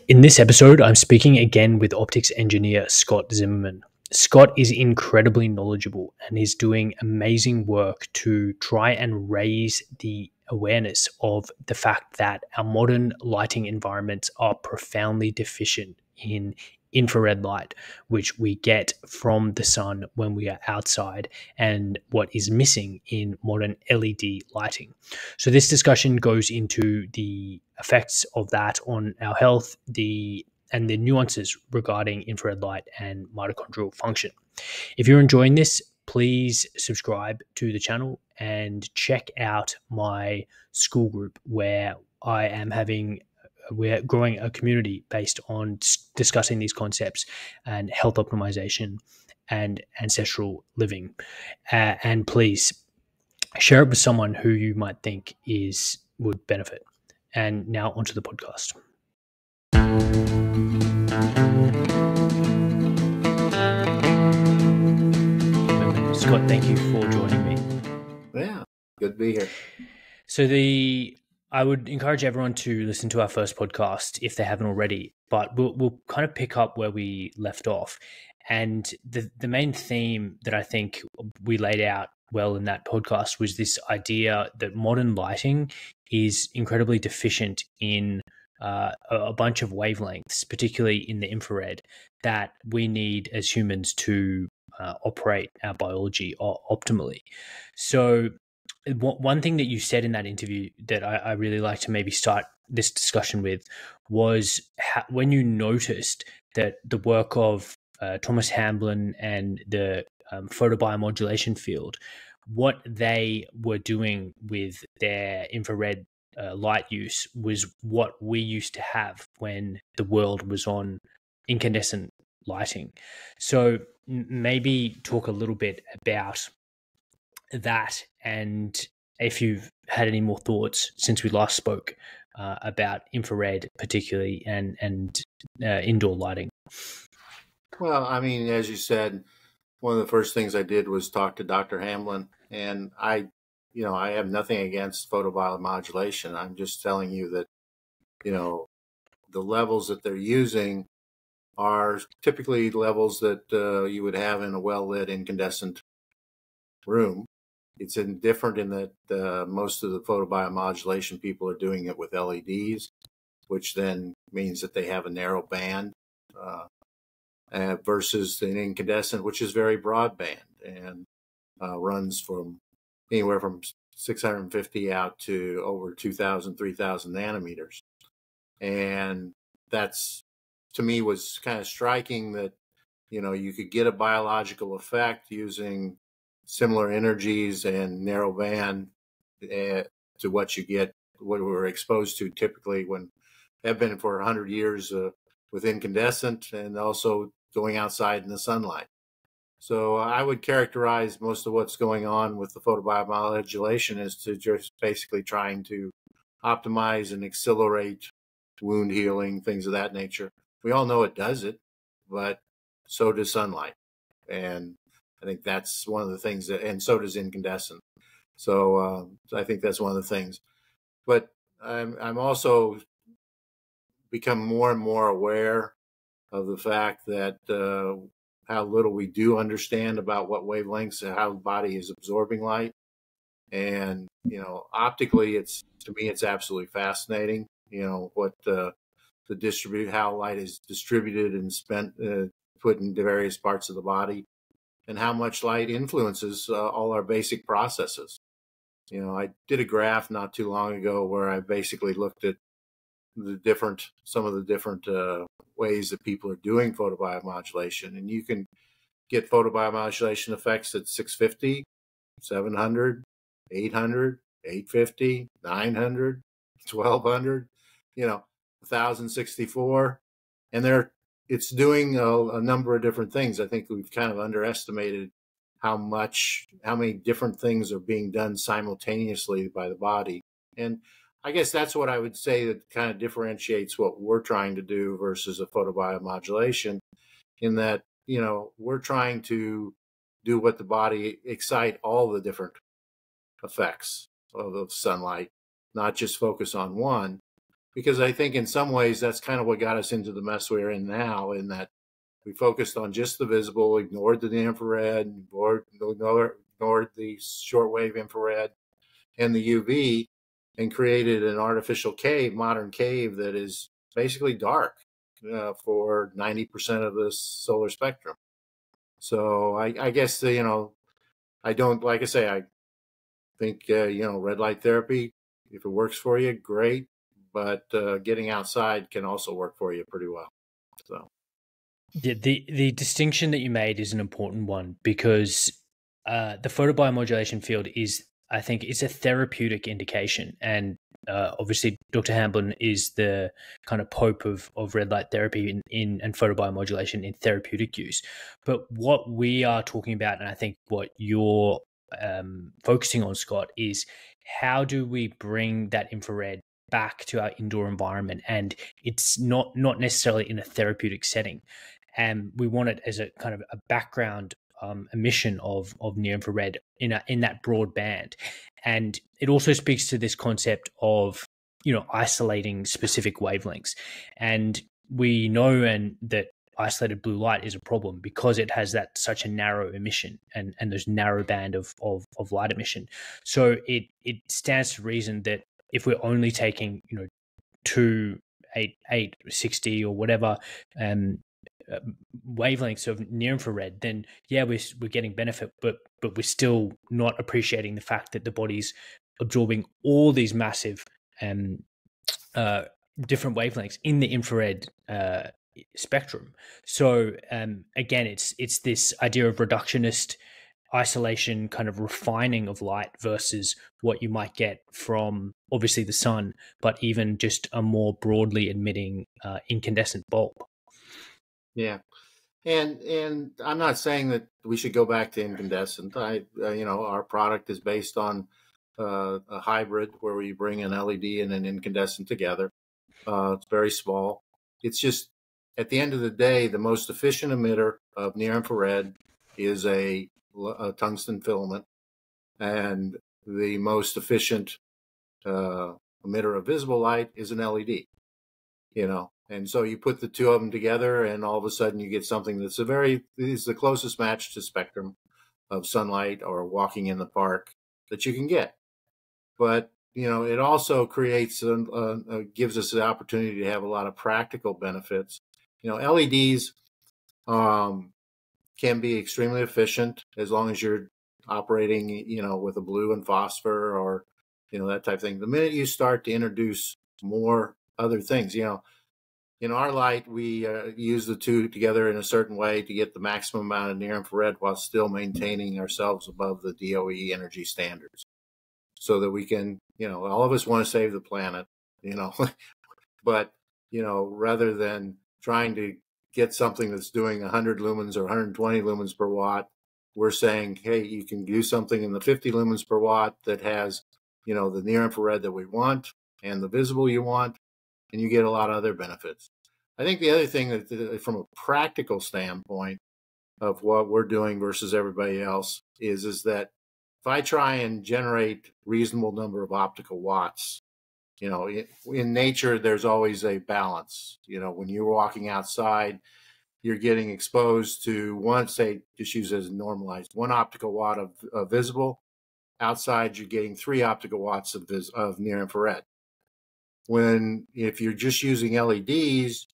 In this episode, I'm speaking again with optics engineer Scott Zimmerman. Scott is incredibly knowledgeable and is doing amazing work to try and raise the awareness of the fact that our modern lighting environments are profoundly deficient in infrared light, which we get from the sun when we are outside, and what is missing in modern LED lighting. So this discussion goes into the effects of that on our health, and the nuances regarding infrared light and mitochondrial function. If you're enjoying this, please subscribe to the channel and check out my school group where we're growing a community based on discussing these concepts and health optimization and ancestral living. And please share it with someone who you might think would benefit. And now onto the podcast. Scott, thank you for joining me. Yeah, good to be here. So I would encourage everyone to listen to our first podcast if they haven't already, but we'll kind of pick up where we left off. And the main theme that I think we laid out well in that podcast was this idea that modern lighting is incredibly deficient in a bunch of wavelengths, particularly in the infrared, that we need as humans to operate our biology optimally. So one thing that you said in that interview that I really like to maybe start this discussion with was when you noticed that the work of Thomas Hamblin and the photobiomodulation field, what they were doing with their infrared light use was what we used to have when the world was on incandescent lighting. So maybe talk a little bit about that, and if you've had any more thoughts since we last spoke about infrared particularly and indoor lighting. Well, I mean, as you said, one of the first things I did was talk to Dr. Hamblin, and I have nothing against photobiomodulation. I'm just telling you that, the levels that they're using are typically levels that you would have in a well-lit incandescent room. It's different in that most of the photobiomodulation people are doing it with LEDs, which then means that they have a narrow band versus an incandescent, which is very broadband and runs from anywhere from 650 out to over 2,000, 3,000 nanometers. And that's, to me, was kind of striking that, you could get a biological effect using similar energies and narrow band to what we're exposed to typically when have been for 100 years with incandescent and also going outside in the sunlight. So I would characterize most of what's going on with the photobiomodulation as to just basically trying to optimize and accelerate wound healing, things of that nature. We all know it does it, but so does sunlight. And I think that's one of the things and so does incandescent. So I think that's one of the things. But I'm also become more and more aware of the fact that how little we do understand about what wavelengths and how the body is absorbing light. And, optically, to me, it's absolutely fascinating, what how light is distributed and put into various parts of the body, and how much light influences all our basic processes. I did a graph not too long ago where I basically looked at some of the different ways that people are doing photobiomodulation, and you can get photobiomodulation effects at 650, 700, 800, 850, 900, 1200, 1064, and it's doing a number of different things. I think we've kind of underestimated how many different things are being done simultaneously by the body. And I guess that's what I would say that kind of differentiates what we're trying to do versus a photobiomodulation, in that, we're trying to do what the body excite all the different effects of sunlight, not just focus on one. because I think in some ways that's kind of what got us into the mess we're in now, in that we focused on just the visible, ignored the infrared, ignored the shortwave infrared and the UV, and created an artificial cave, modern cave, that is basically dark for 90% of the solar spectrum. So I guess, I don't, like I say, I think, red light therapy, if it works for you, great. But getting outside can also work for you pretty well. So. Yeah, the distinction that you made is an important one, because the photobiomodulation field is, I think, it's a therapeutic indication, and obviously Dr. Hamblin is the kind of pope of red light therapy in and photobiomodulation in therapeutic use. But what we are talking about, and I think what you're focusing on, Scott, is how do we bring that infrared back to our indoor environment, and it's not necessarily in a therapeutic setting. And we want it as a kind of a background emission of near infrared in that broad band. And it also speaks to this concept of, isolating specific wavelengths. And we know that isolated blue light is a problem because it has such a narrow emission and there's narrow band of light emission. So it stands to reason that if we're only taking, 860 or whatever wavelengths of near infrared, then we're getting benefit, but we're still not appreciating the fact that the body's absorbing all these massive different wavelengths in the infrared spectrum. So again, it's this idea of reductionist isolation, kind of refining of light, versus what you might get from obviously the sun, but even just a more broadly emitting incandescent bulb. Yeah. And I'm not saying that we should go back to incandescent. Our product is based on a hybrid where we bring an LED and an incandescent together. It's very small. It's just, at the end of the day, the most efficient emitter of near infrared is a tungsten filament, and the most efficient emitter of visible light is an LED. And so you put the two of them together, and all of a sudden you get something that's is the closest match to spectrum of sunlight or walking in the park that you can get. But it also creates gives us the opportunity to have a lot of practical benefits. LEDs can be extremely efficient as long as you're operating, with a blue and phosphor or, that type of thing. The minute you start to introduce more other things, in our light, we use the two together in a certain way to get the maximum amount of near infrared while still maintaining ourselves above the DOE energy standards, so that we can, all of us want to save the planet, but, rather than trying to get something that's doing 100 lumens or 120 lumens per watt, we're saying, hey, you can do something in the 50 lumens per watt that has, the near infrared that we want and the visible you want, and you get a lot of other benefits. I think the other thing that, from a practical standpoint of what we're doing versus everybody else, is that if I try and generate reasonable number of optical watts, in nature, there's always a balance. When you're walking outside, you're getting exposed to just use as normalized, 1 optical watt of visible. Outside, you're getting 3 optical watts of near infrared. If you're just using LEDs,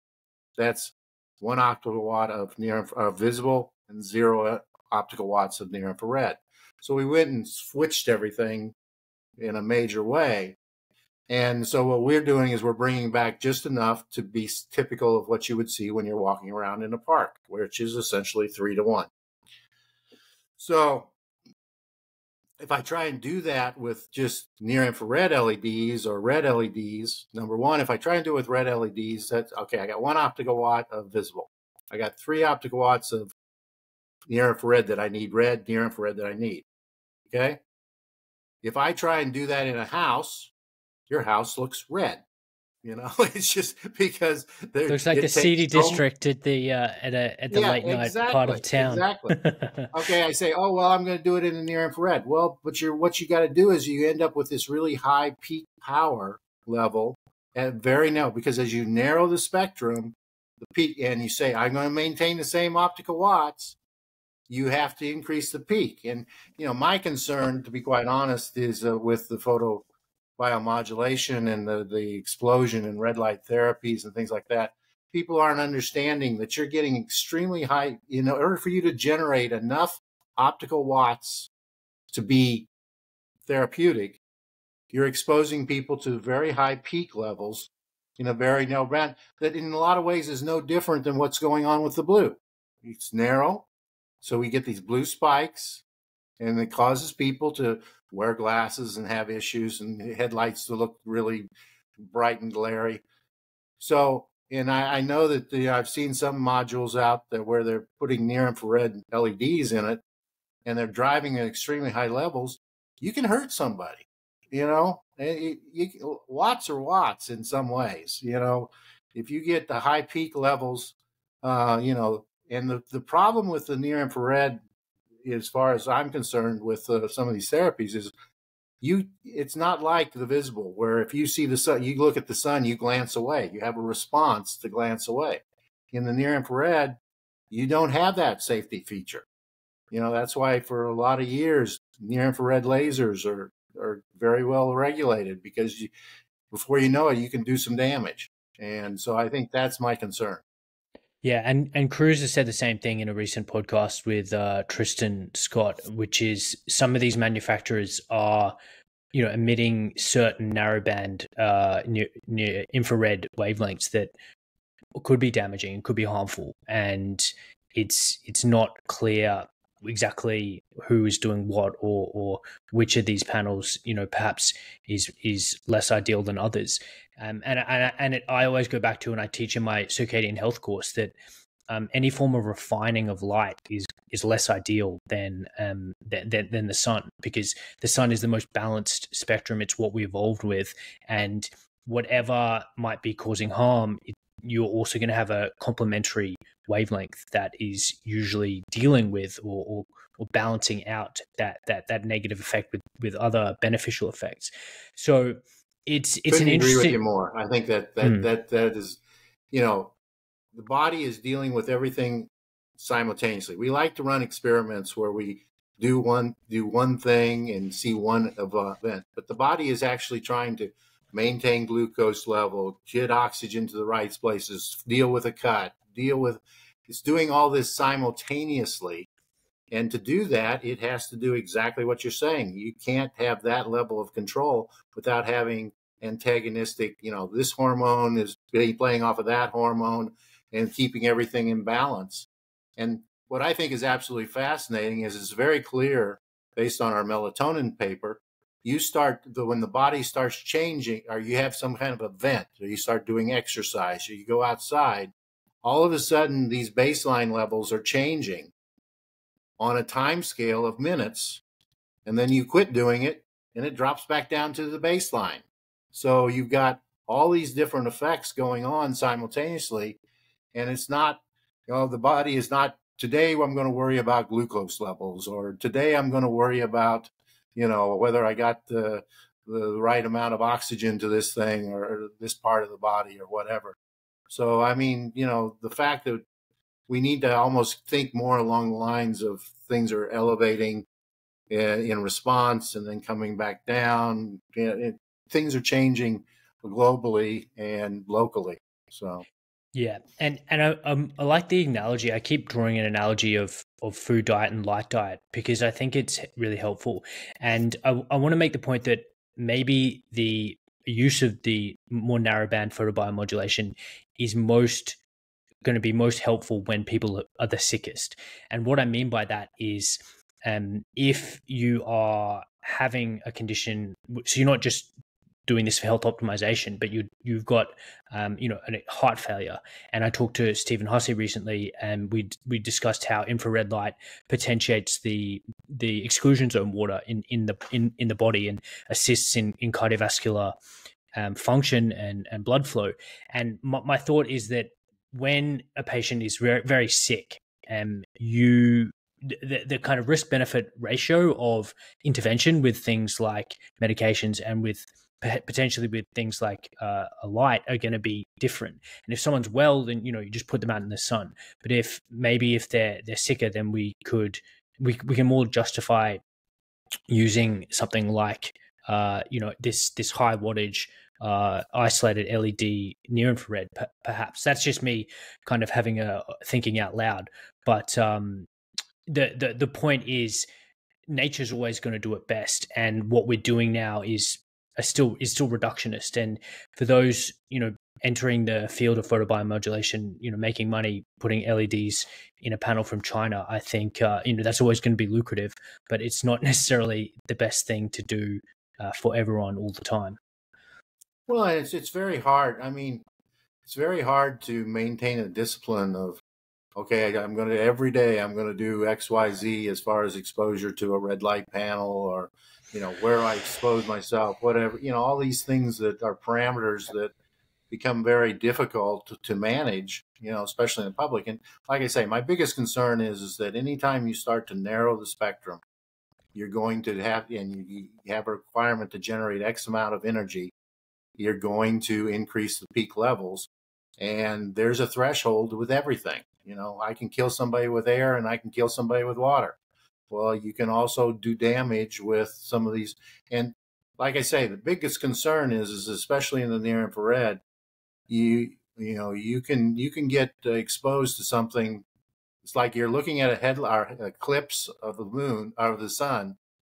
that's 1 optical watt of visible and 0 optical watts of near infrared. So we went and switched everything in a major way. And so what we're doing is we're bringing back just enough to be typical of what you would see when you're walking around in a park, which is essentially 3-to-1. So if I try and do that with just near infrared LEDs or red LEDs, number one, if I try and do it with red LEDs, that's okay. I got 1 optical watt of visible. I got 3 optical watts of near infrared that I need, red near infrared that I need. Okay. If I try and do that in a house, your house looks red. It's just because looks like the seedy district at the late night part of town. Exactly. Okay, I say, oh well, I'm going to do it in the near infrared. Well, but what you got to do is you end up with this really high peak power level very narrow, because as you narrow the spectrum, the peak, and you say, I'm going to maintain the same optical watts, you have to increase the peak. And, my concern, to be quite honest, is with the photobiomodulation and the explosion in red light therapies and things like that. People aren't understanding that you're getting extremely high, in order for you to generate enough optical watts to be therapeutic, you're exposing people to very high peak levels in a very narrow band that in a lot of ways is no different than what's going on with the blue. It's narrow, so we get these blue spikes, and it causes people to wear glasses and have issues, and headlights to look really bright and glary. So, and I know that I've seen some modules out there where they're putting near-infrared LEDs in it, and they're driving at extremely high levels. You can hurt somebody, watts are watts in some ways, if you get the high peak levels, and the problem with the near infrared, as far as I'm concerned, with some of these therapies is it's not like the visible, where if you see the sun, you look at the sun, you glance away, you have a response to glance away. In the near infrared, you don't have that safety feature. That's why for a lot of years, near infrared lasers are very well regulated, because before you know it, you can do some damage. And so I think that's my concern. Yeah, and Cruz has said the same thing in a recent podcast with Tristan Scott, which is some of these manufacturers are, emitting certain narrowband near infrared wavelengths that could be damaging and could be harmful, and it's not clear exactly who is doing what, or which of these panels perhaps is less ideal than others. I always go back to, and I teach in my circadian health course, that any form of refining of light is less ideal than the sun, because the sun is the most balanced spectrum. It's what we evolved with, and whatever might be causing harm, you're also going to have a complementary wavelength that is usually dealing with or balancing out that negative effect with other beneficial effects. So it's Couldn't an interesting. Agree with you more. I think that is, the body is dealing with everything simultaneously. We like to run experiments where we do one thing and see one event, but the body is actually trying to maintain glucose level, get oxygen to the right places, deal with a cut, it's doing all this simultaneously. And to do that, it has to do exactly what you're saying. You can't have that level of control without having antagonistic, this hormone is playing off of that hormone and keeping everything in balance. And what I think is absolutely fascinating is it's very clear, based on our melatonin paper, when the body starts changing, or you have some kind of event, or you start doing exercise, or you go outside, all of a sudden these baseline levels are changing on a time scale of minutes, and then you quit doing it and it drops back down to the baseline. So you've got all these different effects going on simultaneously, and it's not, the body is not, today I'm going to worry about glucose levels, or today I'm going to worry about whether I got the right amount of oxygen to this thing or this part of the body or whatever. So, I mean, the fact that we need to almost think more along the lines of things are elevating in response and then coming back down. Things are changing globally and locally. So. Yeah, and I like the analogy. I keep drawing an analogy of food diet and light diet, because I think it's really helpful. And I want to make the point that maybe the use of the more narrowband photobiomodulation is going to be most helpful when people are the sickest. And what I mean by that is, if you are having a condition, so you're not just doing this for health optimization, but you've got a heart failure. And I talked to Stephen Hussey recently, and we discussed how infrared light potentiates the exclusion zone water in the body and assists in cardiovascular function and blood flow. And my thought is that when a patient is very, very sick, the kind of risk benefit ratio of intervention with things like medications and with potentially with things like a light are going to be different. And if someone's well, then you just put them out in the sun. But if they're sicker, then we can more justify using something like this high wattage isolated LED near infrared. Perhaps that's just me kind of having a thinking out loud. But the point is, nature's always going to do it best, and what we're doing now is still reductionist. And for those entering the field of photobiomodulation, making money putting LEDs in a panel from China, I think that's always going to be lucrative, but it's not necessarily the best thing to do for everyone all the time. Well, it's very hard. I mean, it's very hard to maintain a discipline of, okay, every day I'm going to do X, Y, Z as far as exposure to a red light panel, or, where I expose myself, whatever, all these things that are parameters that become very difficult to manage, especially in the public. And like I say, my biggest concern is that anytime you start to narrow the spectrum, you're going to have, and you have a requirement to generate X amount of energy, you're going to increase the peak levels. And there's a threshold with everything. I can kill somebody with air and I can kill somebody with water. Well, you can also do damage with some of these. And like I say, the biggest concern is especially in the near infrared, you can get exposed to something. It's like you're looking at an eclipse of the moon or the sun.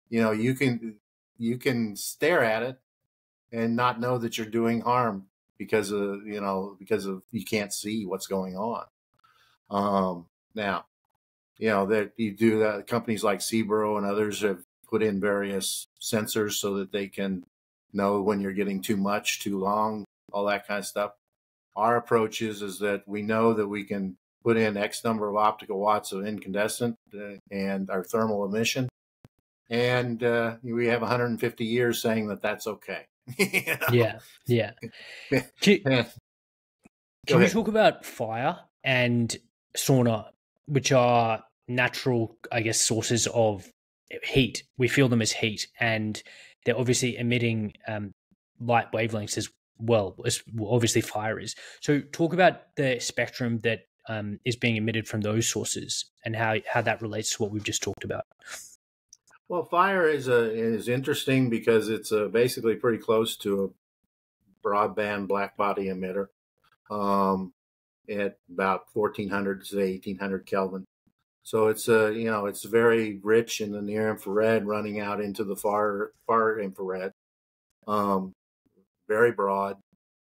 You can stare at it and not know that you're doing harm because of you can't see what's going on. Now, that you do that. Companies like Seabro and others have put in various sensors so that they can know when you're getting too much, too long, all that kind of stuff. Our approach is that we know that we can put in X number of optical watts of incandescent and our thermal emission, and we have 150 years saying that that's okay. Yeah. Can we talk about fire and sauna, which are natural, I guess, sources of heat? We feel them as heat, and they're obviously emitting light wavelengths as well as obviously fire is. So talk about the spectrum that is being emitted from those sources and how that relates to what we've just talked about. Well, fire is interesting because it's basically pretty close to a broadband black body emitter at about 1400 to 1800 Kelvin. So it's it's very rich in the near infrared, running out into the far infrared. Very broad.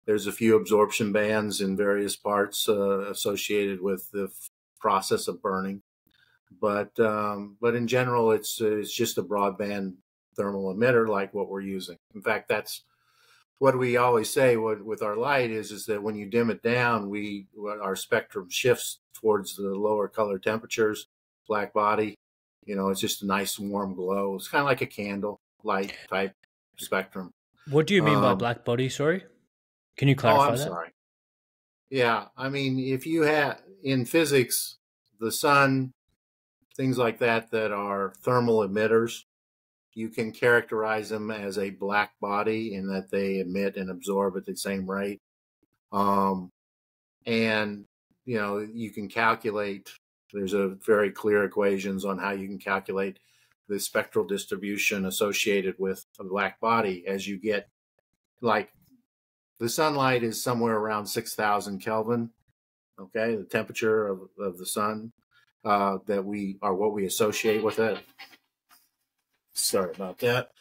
There's a few absorption bands in various parts associated with the process of burning. But in general, it's just a broadband thermal emitter like what we're using. In fact, that's what we always say with our light is that when you dim it down, our spectrum shifts towards the lower color temperatures, black body. It's just a nice warm glow. It's kind of like a candle light type spectrum. What do you mean by black body? Sorry, can you clarify that? Sorry. Yeah, I mean, if you have in physics, the sun, things like that are thermal emitters, you can characterize them as a black body in that they emit and absorb at the same rate. And, you can calculate, there's a very clear equations on how you can calculate the spectral distribution associated with a black body as you get, like, the sunlight is somewhere around 6,000 Kelvin, okay, the temperature of the sun. That we are what we associate with it. Sorry about that.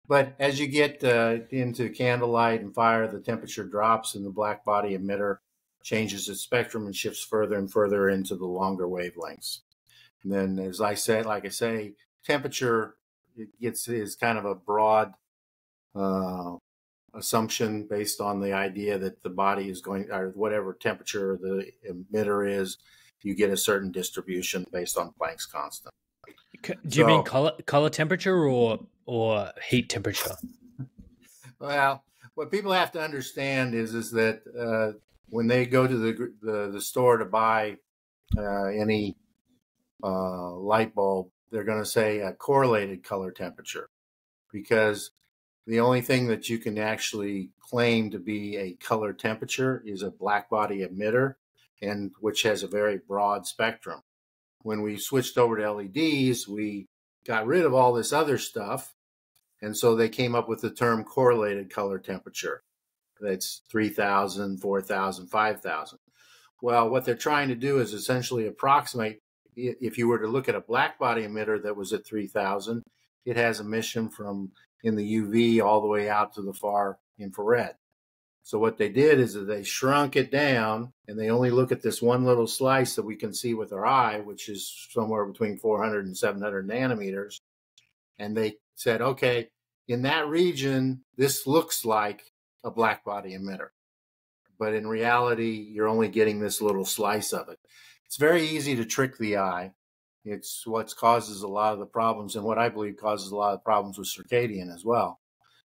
But as you get into candlelight and fire, the temperature drops and the black body emitter changes its spectrum and shifts further and further into the longer wavelengths. And then, as I said, temperature is kind of a broad assumption based on the idea that the body is going, or whatever temperature the emitter is, you get a certain distribution based on Planck's constant. Do you mean color temperature or heat temperature? Well, what people have to understand is that when they go to the store to buy any light bulb, they're going to say a correlated color temperature. because the only thing that you can actually claim to be a color temperature is a black body emitter, and which has a very broad spectrum. When we switched over to LEDs, we got rid of all this other stuff, and so they came up with the term correlated color temperature. That's 3,000, 4,000, 5,000. Well, what they're trying to do is essentially approximate, if you were to look at a black body emitter that was at 3,000, it has emission from in the UV all the way out to the far infrared. So what they did is that they shrunk it down, and they only look at this one little slice that we can see with our eye, which is somewhere between 400 and 700 nanometers. And they said, okay, in that region, this looks like a black body emitter. But in reality, you're only getting this little slice of it. It's very easy to trick the eye. It's what causes a lot of the problems, and what I believe causes a lot of the problems with circadian as well,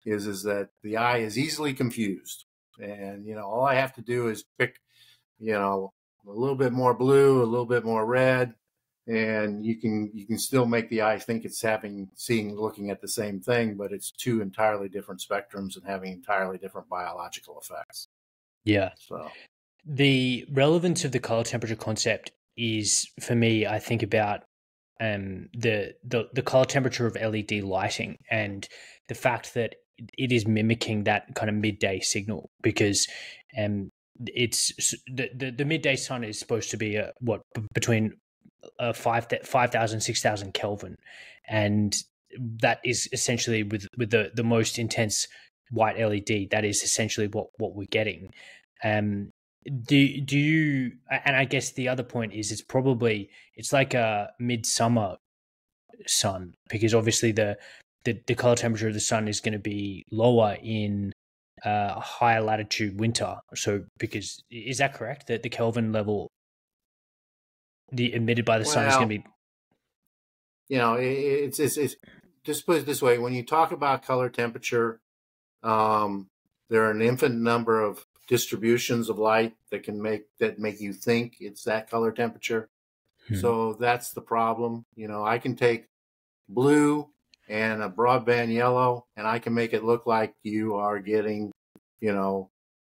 is that the eye is easily confused. And, all I have to do is pick, a little bit more blue, a little bit more red, and you can still make the eye think it's looking at the same thing, but it's two entirely different spectrums and having entirely different biological effects. Yeah. So the relevance of the color temperature concept is, for me, I think about the color temperature of LED lighting and the fact that it is mimicking that kind of midday signal, because it's the midday sun is supposed to be between 5,000 6,000 Kelvin, and that is essentially with the most intense white LED. That is essentially what we're getting. Do you, and I guess the other point is it's like a midsummer sun, because obviously the color temperature of the sun is going to be lower in higher latitude winter. So is that correct, that the Kelvin level emitted by the sun is going to be, it's just put it this way: when you talk about color temperature, there are an infinite number of distributions of light that make you think it's that color temperature. So that's the problem. I can take blue and a broadband yellow, and I can make it look like you are getting,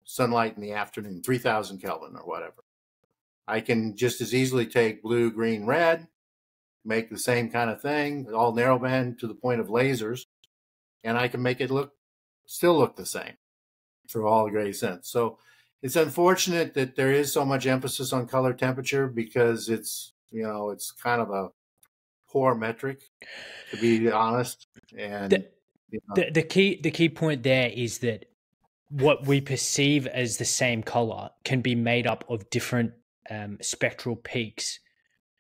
sunlight in the afternoon, 3,000 Kelvin or whatever. I can just as easily take blue, green, red, make the same kind of thing, all narrowband to the point of lasers, and I can make it still look the same for all great sense. So it's unfortunate that there is so much emphasis on color temperature, because it's kind of a poor metric, to be honest. And the key point there is that what we perceive as the same color can be made up of different spectral peaks.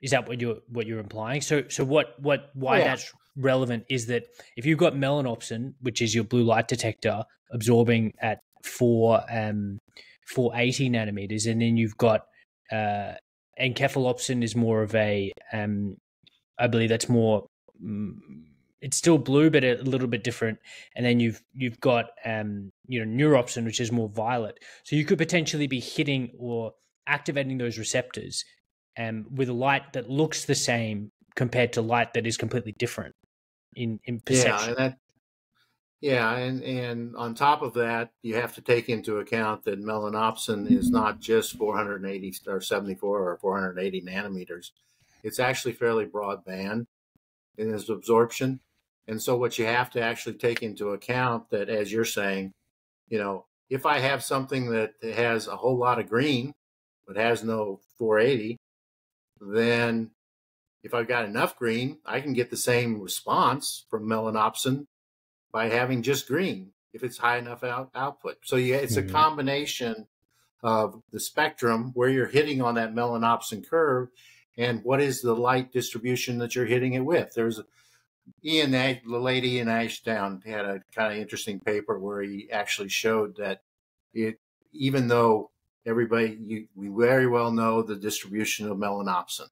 Is that what you're implying? So why that's relevant is that if you've got melanopsin, which is your blue light detector, absorbing at 480 nanometers, and then you've got enkephalopsin is more of a I believe that's more it's still blue but a little bit different, and then you've got neuropsin, which is more violet. So you could potentially be hitting or activating those receptors with a light that looks the same compared to light that is completely different in perception. And on top of that, you have to take into account that melanopsin is not just 480 or 74 or 480 nanometers. It's actually fairly broadband in its absorption. And so what you have to actually take into account, that, as you're saying, if I have something that has a whole lot of green but has no 480, then if I've got enough green, I can get the same response from melanopsin by having just green if it's high enough output. So it's a combination of the spectrum where you're hitting on that melanopsin curve and what is the light distribution that you're hitting it with. There's the late Ian Ashdown had a kind of interesting paper where he actually showed that even though we very well know the distribution of melanopsin,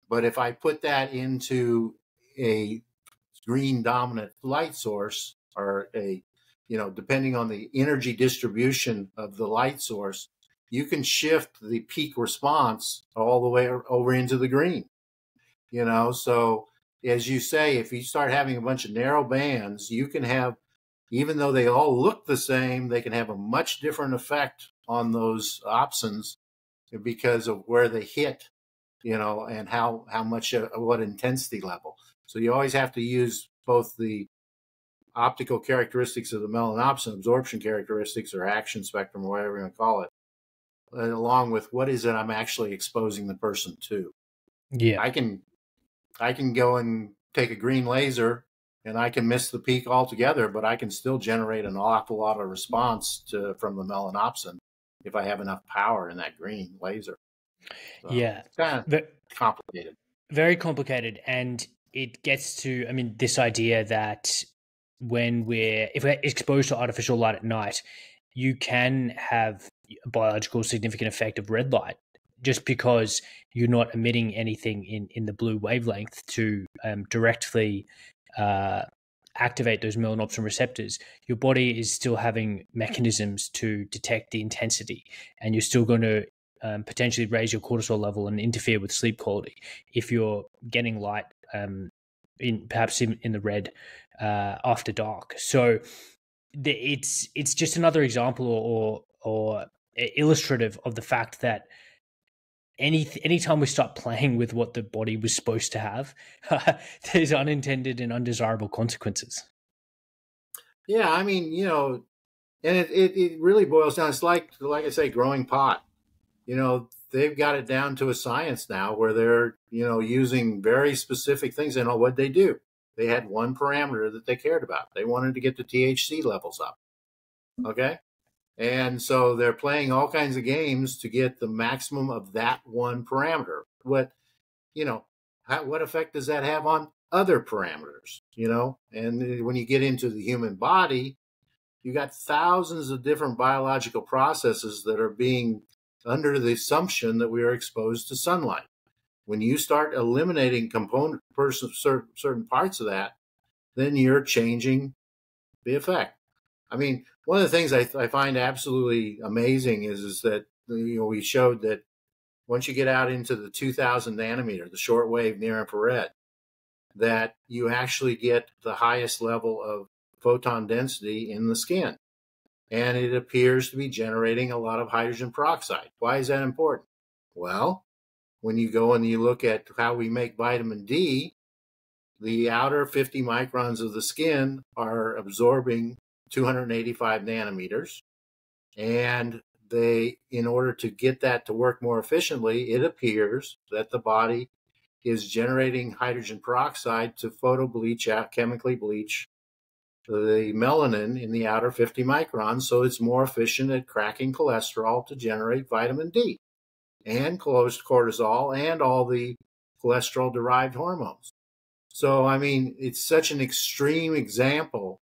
but if I put that into a green dominant light source, or depending on the energy distribution of the light source, you can shift the peak response all the way over into the green. So as you say, if you start having a bunch of narrow bands, you can have, even though they all look the same, they can have a much different effect on those opsins because of where they hit, and how much, what intensity level. So you always have to use both the optical characteristics of the melanopsin, absorption characteristics or action spectrum, or whatever you want to call it, along with what is it I'm actually exposing the person to. Yeah. I can go and take a green laser and I can miss the peak altogether, but I can still generate an awful lot of response from the melanopsin if I have enough power in that green laser. So Yeah. it's kind of complicated. Very complicated. And it gets to, this idea that if we're exposed to artificial light at night, you can have a biological significant effect of red light just because you're not emitting anything in the blue wavelength to directly activate those melanopsin receptors. Your body is still having mechanisms to detect the intensity, and you're still going to potentially raise your cortisol level and interfere with sleep quality if you're getting light perhaps in the red after dark. So it's just another example or illustrative of the fact that anytime we start playing with what the body was supposed to have, there's unintended and undesirable consequences. Yeah, and it really boils down. It's like I say, growing pot. They've got it down to a science now where they're, using very specific things. And what they do, they had one parameter that they cared about. They wanted to get the THC levels up. Okay. And so they're playing all kinds of games to get the maximum of that one parameter. What effect does that have on other parameters? And when you get into the human body, you got thousands of different biological processes that are being under the assumption that we are exposed to sunlight. When you start eliminating certain parts of that, then you're changing the effect. One of the things I find absolutely amazing is that we showed that once you get out into the 2000 nanometer, the shortwave near infrared, that you actually get the highest level of photon density in the skin. And it appears to be generating a lot of hydrogen peroxide. Why is that important? Well, when you go and you look at how we make vitamin D, the outer 50 microns of the skin are absorbing 285 nanometers. And in order to get that to work more efficiently, it appears that the body is generating hydrogen peroxide to chemically bleach the melanin in the outer 50 microns, so it's more efficient at cracking cholesterol to generate vitamin D and cortisol and all the cholesterol-derived hormones. So, it's such an extreme example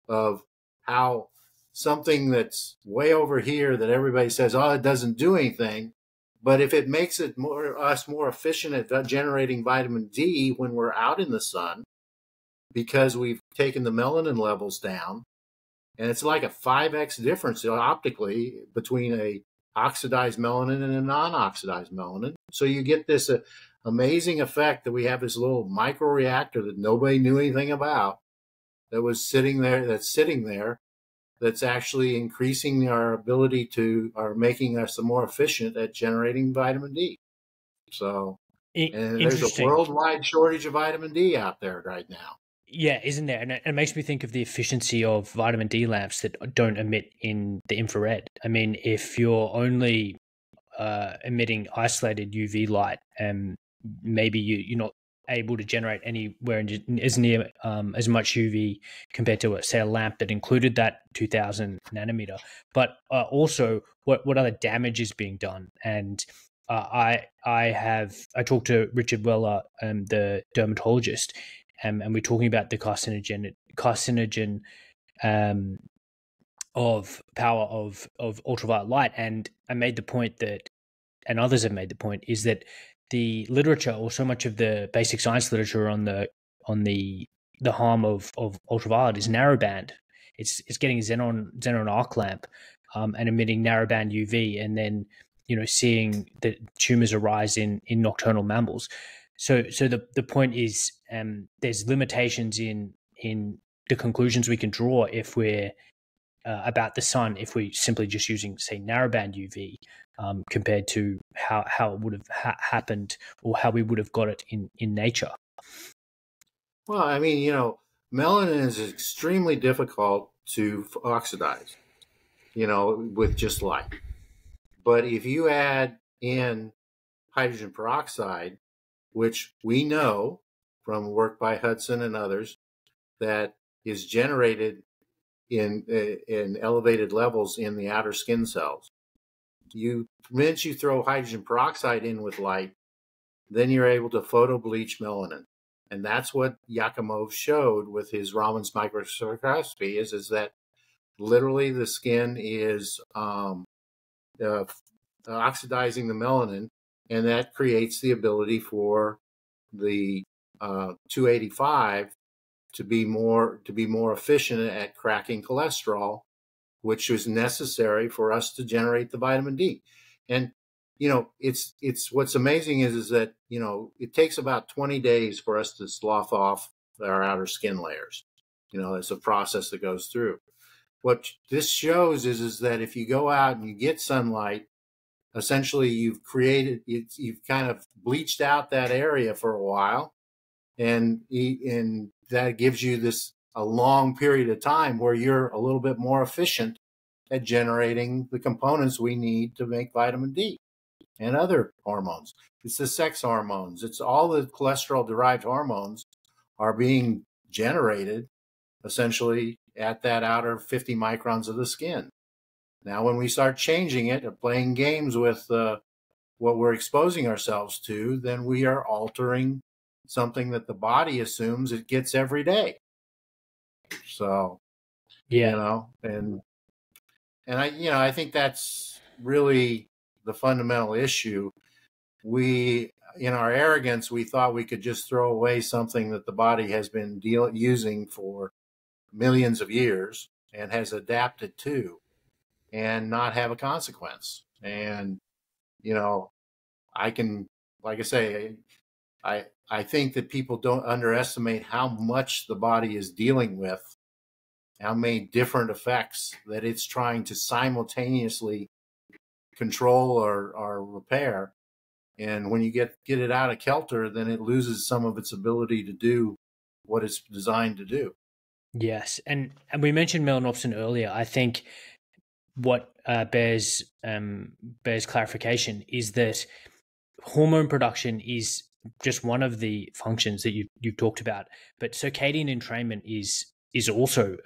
of how something that's way over here that everybody says, oh, it doesn't do anything, but if it makes us more efficient at generating vitamin D when we're out in the sun, because we've taken the melanin levels down, and it's like a 5x difference optically between a oxidized melanin and a non-oxidized melanin. So you get this amazing effect that we have this little microreactor that nobody knew anything about that's sitting there, that's actually increasing our ability or making us more efficient at generating vitamin D. So, and there's a worldwide shortage of vitamin D out there right now. Yeah, isn't there? And it makes me think of the efficiency of vitamin D lamps that don't emit in the infrared. If you're only emitting isolated UV light, maybe you're not able to generate anywhere as near as much UV compared to, say, a lamp that included that 2000 nanometer. But also, what other damage is being done? And I talked to Richard Weller, the dermatologist, and we're talking about the carcinogen of power of ultraviolet light. And I made the point that, and others have made the point, is that the literature, or so much of the basic science literature on the harm of ultraviolet, is narrowband. It's getting a xenon arc lamp and emitting narrowband UV, and then seeing the tumors arise in nocturnal mammals. So the point is, there's limitations in the conclusions we can draw if we're about the sun if we're simply just using, say, narrowband UV compared to how it would have happened or how we would have got it in nature. Well, I mean, melanin is extremely difficult to oxidize, with just light. But if you add in hydrogen peroxide, which we know from work by Hudson and others that is generated in elevated levels in the outer skin cells, once you throw hydrogen peroxide in with light, then you're able to photo bleach melanin. And that's what Yakimov showed with his Raman's microscopy is that literally the skin is oxidizing the melanin, and that creates the ability for the 285 to be more efficient at cracking cholesterol, which is necessary for us to generate the vitamin D. And it's what's amazing is that it takes about 20 days for us to slough off our outer skin layers. It's a process that goes through. What this shows is that if you go out and you get sunlight, essentially you've kind of bleached out that area for a while, and that gives you a long period of time where you're a little bit more efficient at generating the components we need to make vitamin D and other hormones. It's the sex hormones. It's all the cholesterol-derived hormones are being generated essentially at that outer 50 microns of the skin. Now, when we start changing it or playing games with what we're exposing ourselves to, then we are altering something that the body assumes it gets every day. So, yeah, and I think that's really the fundamental issue. We, in our arrogance, we thought we could just throw away something that the body has been using for millions of years and has adapted to, and not have a consequence. And like I say, I think that people don't underestimate how much the body is dealing with, how many different effects that it's trying to simultaneously control or repair. And when you get it out of kilter, then it loses some of its ability to do what it's designed to do. Yes, and we mentioned melanopsin earlier. I think what bears clarification is that hormone production is just one of the functions that you've talked about, but circadian entrainment is also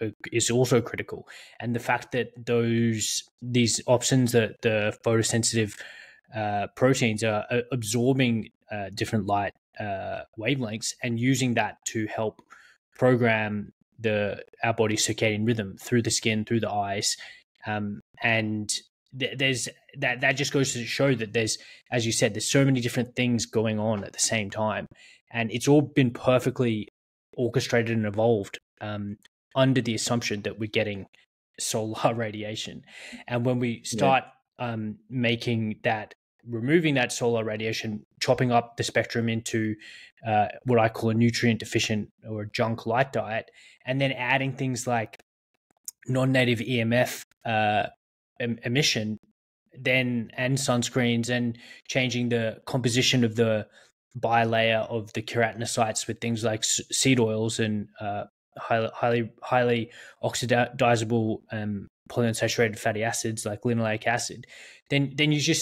critical, and the fact that these opsins, the photosensitive proteins, are absorbing different light wavelengths and using that to help program our body's circadian rhythm through the skin, through the eyes, and there's that just goes to show that there's, as you said, there's so many different things going on at the same time, and it's all been perfectly orchestrated and evolved under the assumption that we're getting solar radiation. And when we start removing that solar radiation, chopping up the spectrum into what I call a nutrient deficient or a junk light diet, and then adding things like non-native EMF emission, and sunscreens, and changing the composition of the bilayer of the keratinocytes with things like seed oils and highly oxidizable polyunsaturated fatty acids like linoleic acid, then you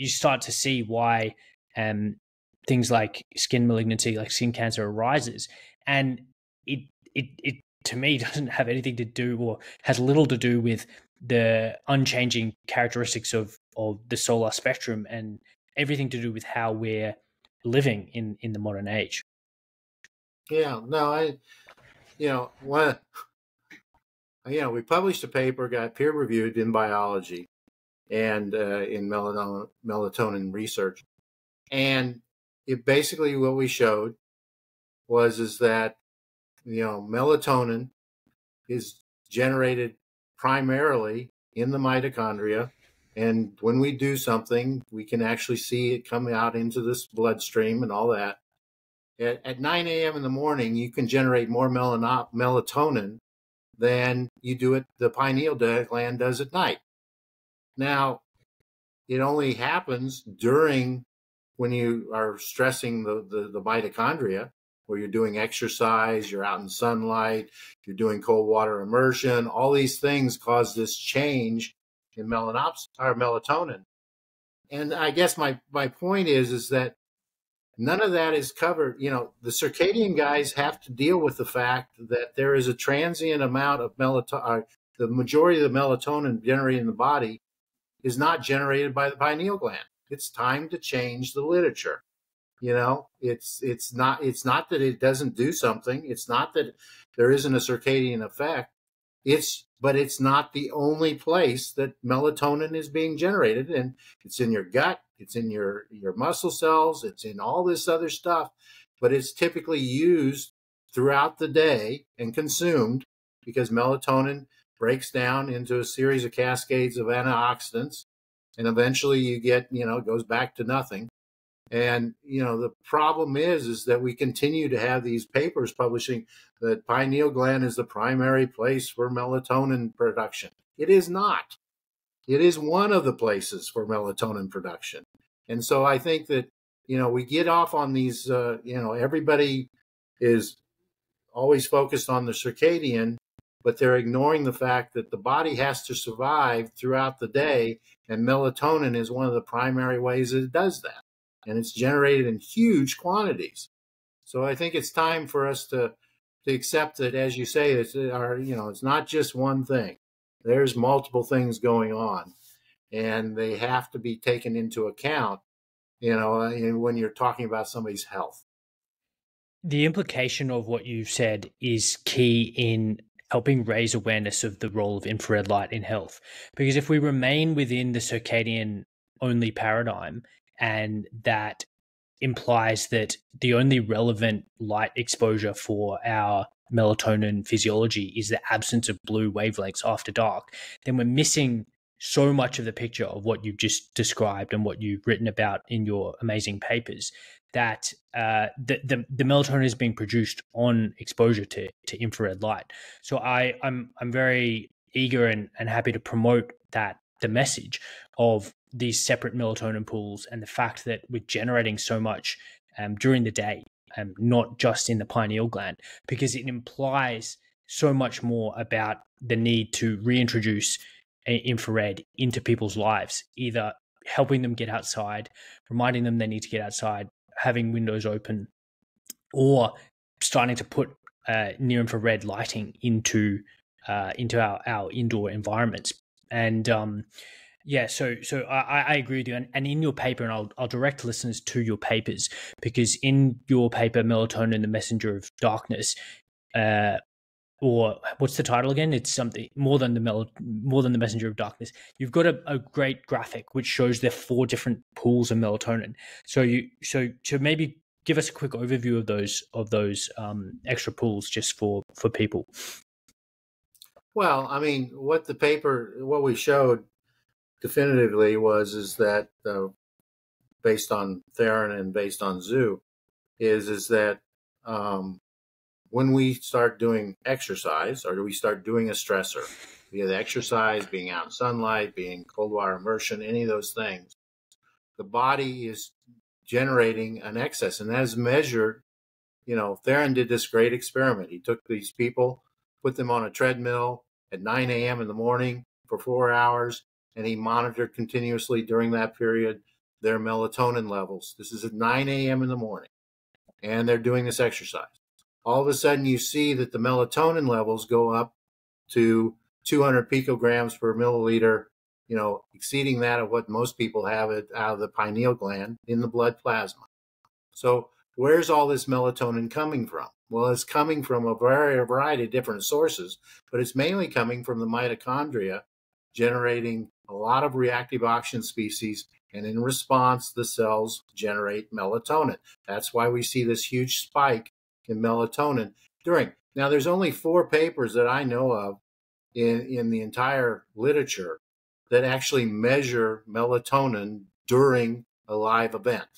start to see why things like skin malignancy, like skin cancer, arises. And it to me doesn't have anything to do, or has little to do, with the unchanging characteristics of the solar spectrum, and everything to do with how we're living in the modern age. Yeah, no, we published a paper, got peer reviewed in biology and in melatonin research, and it basically, what we showed is that melatonin is generated primarily in the mitochondria, and when we do something, we can actually see it come out into this bloodstream and all that. At 9 a.m. in the morning, you can generate more melatonin than you do at the pineal gland does at night. Now, it only happens during when you are stressing the mitochondria, where you're doing exercise, you're out in sunlight, you're doing cold water immersion. All these things cause this change in melatonin. And I guess my point is that none of that is covered. You know, the circadian guys have to deal with the fact that there is a transient amount of melatonin. The majority of the melatonin generated in the body is not generated by the pineal gland. It's time to change the literature. You know, it's not that it doesn't do something. It's not that there isn't a circadian effect. But it's not the only place that melatonin is being generated. And it's in your gut, it's in your muscle cells, it's in all this other stuff, but it's typically used throughout the day and consumed because melatonin breaks down into a series of cascades of antioxidants. And eventually you get, it goes back to nothing. And, the problem is that we continue to have these papers publishing that pineal gland is the primary place for melatonin production. It is not. It is one of the places for melatonin production. And so I think that, we get off on these, everybody is always focused on the circadian, but they're ignoring the fact that the body has to survive throughout the day, and melatonin is one of the primary ways that it does that. And it's generated in huge quantities. So I think it's time for us to accept that, as you say, it's not just one thing. There's multiple things going on, and they have to be taken into account, when you're talking about somebody's health. The implication of what you've said is key in helping raise awareness of the role of infrared light in health. Because if we remain within the circadian only paradigm, and that implies that the only relevant light exposure for our melatonin physiology is the absence of blue wavelengths after dark, then we're missing so much of the picture of what you've just described and what you've written about in your amazing papers, that the melatonin is being produced on exposure to infrared light. So I'm very eager and happy to promote the message of these separate melatonin pools and the fact that we're generating so much during the day, not just in the pineal gland, because it implies so much more about the need to reintroduce infrared into people's lives, either helping them get outside, reminding them they need to get outside, having windows open, or starting to put near infrared lighting into our indoor environments. And so I agree with you. And in your paper, and I'll direct listeners to your papers, because in your paper, Melatonin, the Messenger of Darkness, or what's the title again? It's something more than the Messenger of Darkness. You've got a great graphic which shows there are 4 different pools of melatonin. So maybe give us a quick overview of those extra pools just for people. Well, I mean, what we showed definitively is that based on Theron and based on Zoo, is that when we start doing exercise, or do we start doing a stressor, be it exercise, being out in sunlight, being cold water immersion, any of those things, the body is generating an excess, and that is measured. Theron did this great experiment. He took these people, put them on a treadmill at 9 a.m. in the morning for 4 hours, and he monitored continuously during that period their melatonin levels. This is at 9 a.m. in the morning, and they're doing this exercise. All of a sudden, you see that the melatonin levels go up to 200 picograms per milliliter, exceeding that of what most people have out of the pineal gland in the blood plasma. So where's all this melatonin coming from? Well, it's coming from a variety of different sources, but it's mainly coming from the mitochondria generating a lot of reactive oxygen species, and in response, the cells generate melatonin. That's why we see this huge spike in melatonin during. Now, there's only 4 papers that I know of in the entire literature that actually measure melatonin during a live event,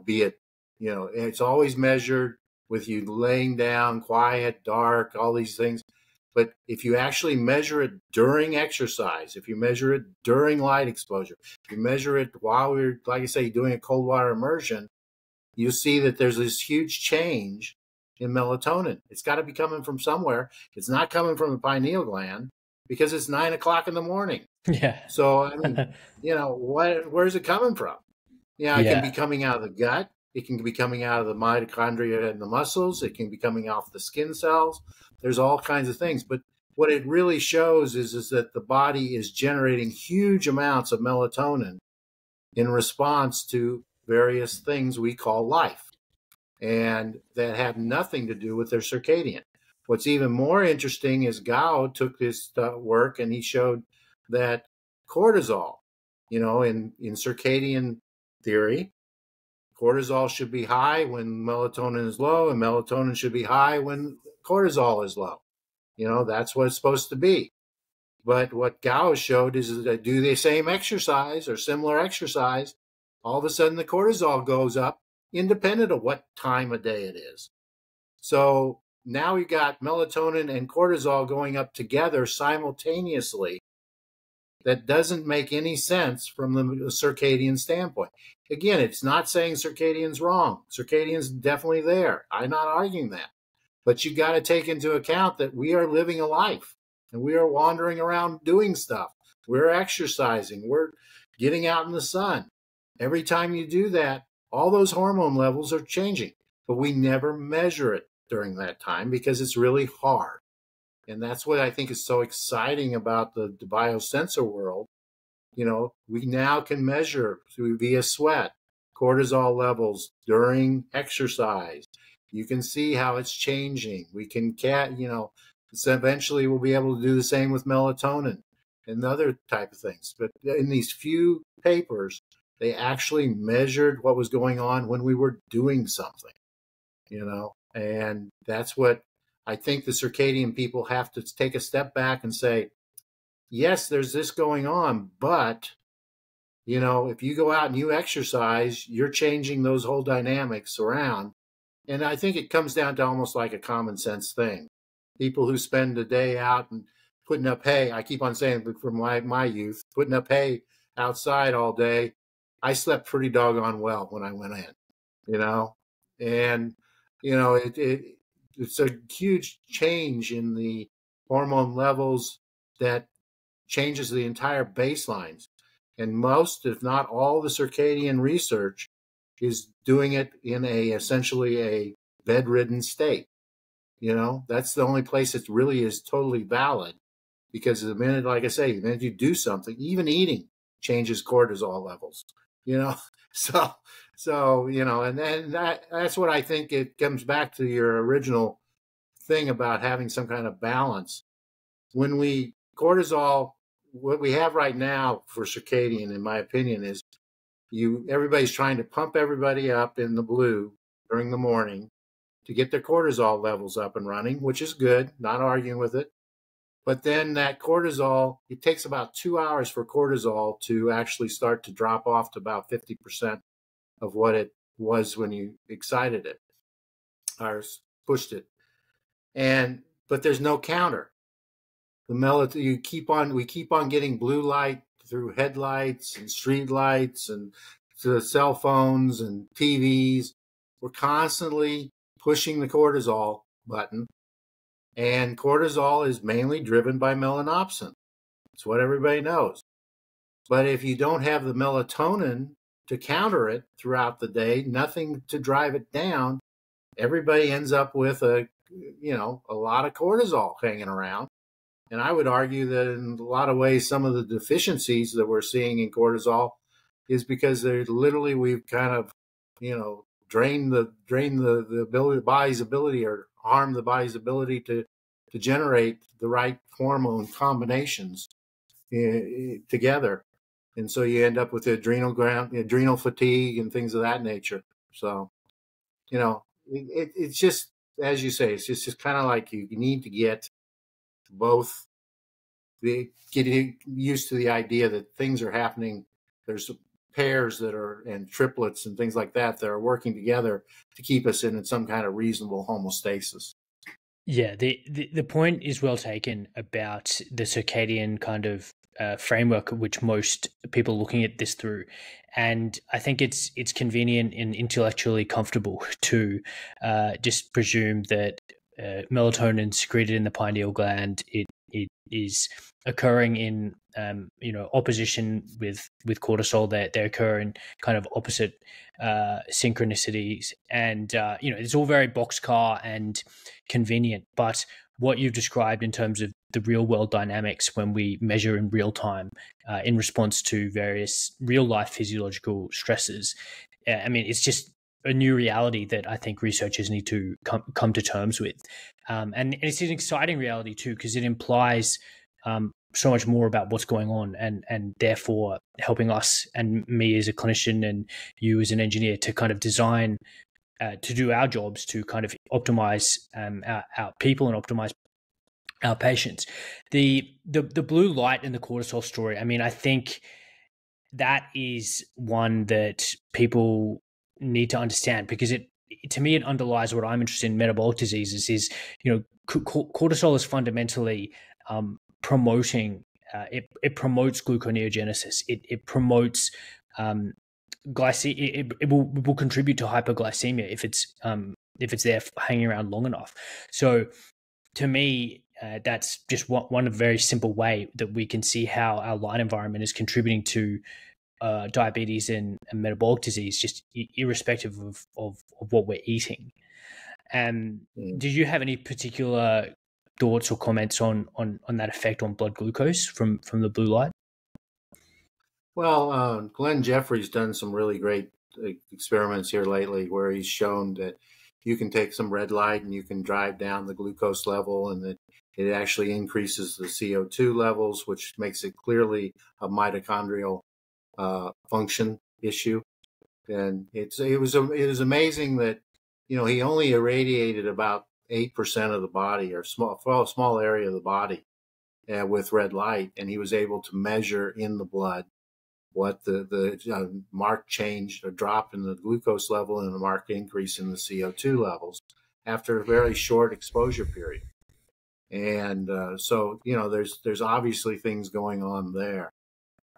be it You know, it's always measured with you laying down, quiet, dark, all these things. But if you actually measure it during exercise, if you measure it during light exposure, if you measure it while we're, like I say, doing a cold water immersion, you see that there's this huge change in melatonin. It's got to be coming from somewhere. It's not coming from the pineal gland because it's 9 o'clock in the morning. Yeah. So, I mean, you know, where's it coming from? Yeah, it can be coming out of the gut. It can be coming out of the mitochondria and the muscles. It can be coming off the skin cells. There's all kinds of things. But what it really shows is that the body is generating huge amounts of melatonin in response to various things we call life, and that have nothing to do with their circadian. What's even more interesting is Gao took this work and he showed that cortisol, you know, in circadian theory, cortisol should be high when melatonin is low, and melatonin should be high when cortisol is low. You know, that's what it's supposed to be. But what Gao showed is that do the same exercise or similar exercise, all of a sudden the cortisol goes up independent of what time of day it is. So now we got melatonin and cortisol going up together simultaneously. That doesn't make any sense from the circadian standpoint. Again, it's not saying circadian's wrong. Circadian's definitely there. I'm not arguing that. But you got to take into account that we are living a life and we are wandering around doing stuff. We're exercising. We're getting out in the sun. Every time you do that, all those hormone levels are changing. But we never measure it during that time because it's really hard. And that's what I think is so exciting about the biosensor world. You know, we now can measure via sweat cortisol levels during exercise. You can see how it's changing. We can, you know, so eventually we'll be able to do the same with melatonin and other type of things. But in these few papers, they actually measured what was going on when we were doing something, you know, and that's what I think the circadian people have to take a step back and say, yes, there's this going on, but, you know, if you go out and you exercise, you're changing those whole dynamics around. And I think it comes down to almost like a common sense thing. People who spend the day out and putting up hay, I keep on saying from my youth, putting up hay outside all day, I slept pretty doggone well when I went in, you know, and, you know, it's a huge change in the hormone levels that changes the entire baselines. And most, if not all, the circadian research is doing it in essentially a bedridden state. You know, that's the only place it really is totally valid, because the minute, like I say, the minute you do something, even eating changes cortisol levels, you know. So, you know, and then that's what I think it comes back to your original thing about having some kind of balance. When cortisol, what we have right now for circadian, in my opinion, is everybody's trying to pump everybody up in the blue during the morning to get their cortisol levels up and running, which is good, not arguing with it. But then that cortisol, it takes about 2 hours for cortisol to actually start to drop off to about 50% of what it was when you excited it or pushed it. But there's no counter. We keep on getting blue light through headlights and street lights and to cell phones and TVs. We're constantly pushing the cortisol button, and cortisol is mainly driven by melanopsin. It's what everybody knows. But if you don't have the melatonin to counter it throughout the day, nothing to drive it down, everybody ends up with a lot of cortisol hanging around. And I would argue that in a lot of ways, some of the deficiencies that we're seeing in cortisol is because we've kind of, you know, drained the ability, body's ability, or harm the body's ability to generate the right hormone combinations together. And so you end up with adrenal fatigue and things of that nature. So, you know, it's just, as you say, it's just kind of like you need to get both, getting used to the idea that things are happening. There's pairs and triplets and things like that are working together to keep us in some kind of reasonable homeostasis. Yeah, the point is well taken about the circadian kind of framework which most people are looking at this through, and I think it's convenient and intellectually comfortable to just presume that melatonin secreted in the pineal gland, it is occurring in opposition with cortisol. They occur in kind of opposite synchronicities, and it's all very boxcar and convenient. But what you've described in terms of the real world dynamics when we measure in real time in response to various real life physiological stresses, I mean, it's just a new reality that I think researchers need to come to terms with. And it's an exciting reality too, because it implies so much more about what's going on, and therefore helping us and me as a clinician and you as an engineer to kind of design to do our jobs to kind of optimize our people and optimize our patients. The blue light and the cortisol story, I mean, I think that is one that people need to understand, because to me it underlies what I'm interested in metabolic diseases is, cortisol is fundamentally promoting it promotes gluconeogenesis. It promotes glycemia. It will contribute to hyperglycemia if it's there hanging around long enough. So to me, that's just one very simple way that we can see how our light environment is contributing to diabetes and metabolic disease, just irrespective of what we're eating. Did you have any particular thoughts or comments on that effect on blood glucose from the blue light? Well, Glenn Jeffrey's done some really great experiments here lately where he's shown that you can take some red light and you can drive down the glucose level, and that it actually increases the CO2 levels, which makes it clearly a mitochondrial function issue. And it was amazing that he only irradiated about 8% of the body, or small area of the body, with red light, and he was able to measure in the blood what the marked change, a drop in the glucose level and a marked increase in the CO2 levels after a very short exposure period. And so there's obviously things going on there,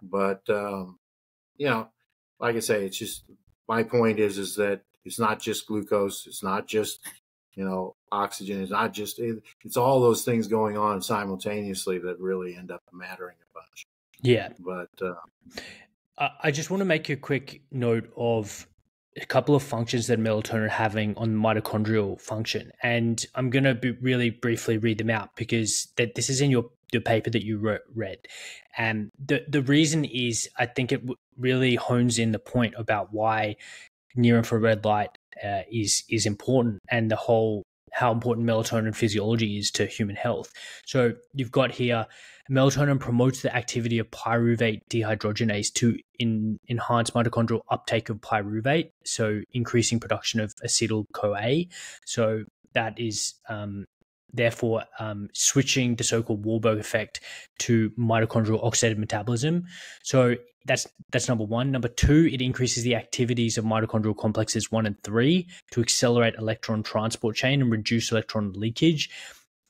but like I say, it's just, my point is that it's not just glucose, it's not just oxygen, it's not just, it's all those things going on simultaneously that really end up mattering a bunch. Yeah. But I just want to make a quick note of a couple of functions that melatonin are having on mitochondrial function, and I'm going to really briefly read them out because this is in your paper that you read. And the reason is, I think it really hones in the point about why near-infrared red light is important, and how important melatonin physiology is to human health. So you've got here, melatonin promotes the activity of pyruvate dehydrogenase to enhance mitochondrial uptake of pyruvate, so increasing production of acetyl-CoA. So that is therefore switching the so-called Warburg effect to mitochondrial oxidative metabolism. So that's number one. Number two, it increases the activities of mitochondrial complexes 1 and 3 to accelerate electron transport chain and reduce electron leakage.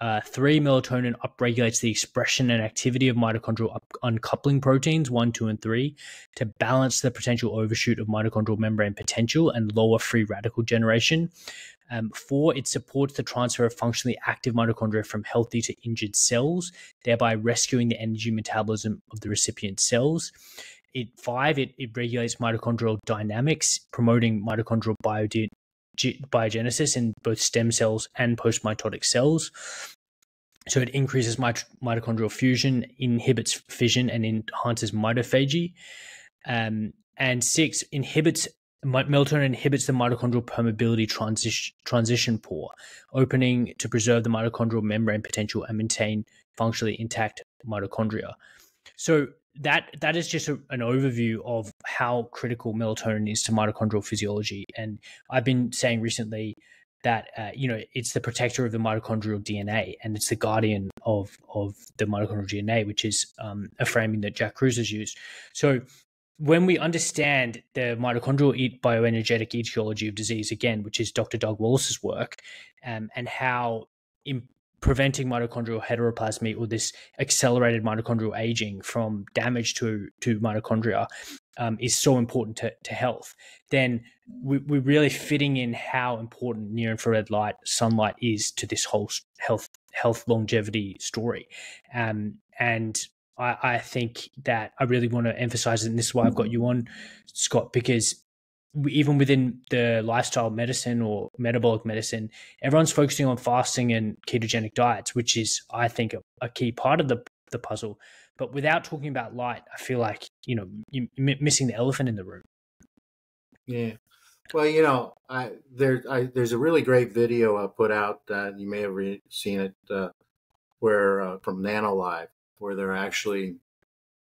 3, melatonin upregulates the expression and activity of mitochondrial uncoupling proteins 1, 2, and 3 to balance the potential overshoot of mitochondrial membrane potential and lower free radical generation. 4, it supports the transfer of functionally active mitochondria from healthy to injured cells, thereby rescuing the energy metabolism of the recipient cells. 5, it regulates mitochondrial dynamics, promoting mitochondrial biogenesis in both stem cells and post-mitotic cells. So it increases mitochondrial fusion, inhibits fission, and enhances mitophagy. And 6, melatonin inhibits the mitochondrial permeability transition pore, opening to preserve the mitochondrial membrane potential and maintain functionally intact mitochondria. So that is just an overview of how critical melatonin is to mitochondrial physiology. And I've been saying recently that it's the protector of the mitochondrial DNA, and it's the guardian of the mitochondrial DNA, which is a framing that Jack Kruse has used. So when we understand the mitochondrial bioenergetic etiology of disease, again, which is Dr. Doug Wallace's work, and how in preventing mitochondrial heteroplasmy, or this accelerated mitochondrial aging from damage to mitochondria, is so important to health, then we're really fitting in how important near infrared light, sunlight, is to this whole health longevity story. And I think that I really want to emphasize it, and this is why I've got you on, Scott, because even within the lifestyle medicine or metabolic medicine, everyone's focusing on fasting and ketogenic diets, which is, I think, a key part of the puzzle. But without talking about light, I feel like, you're missing the elephant in the room. Yeah. Well, there's a really great video I put out. You may have seen it, where from NanoLive, where they're actually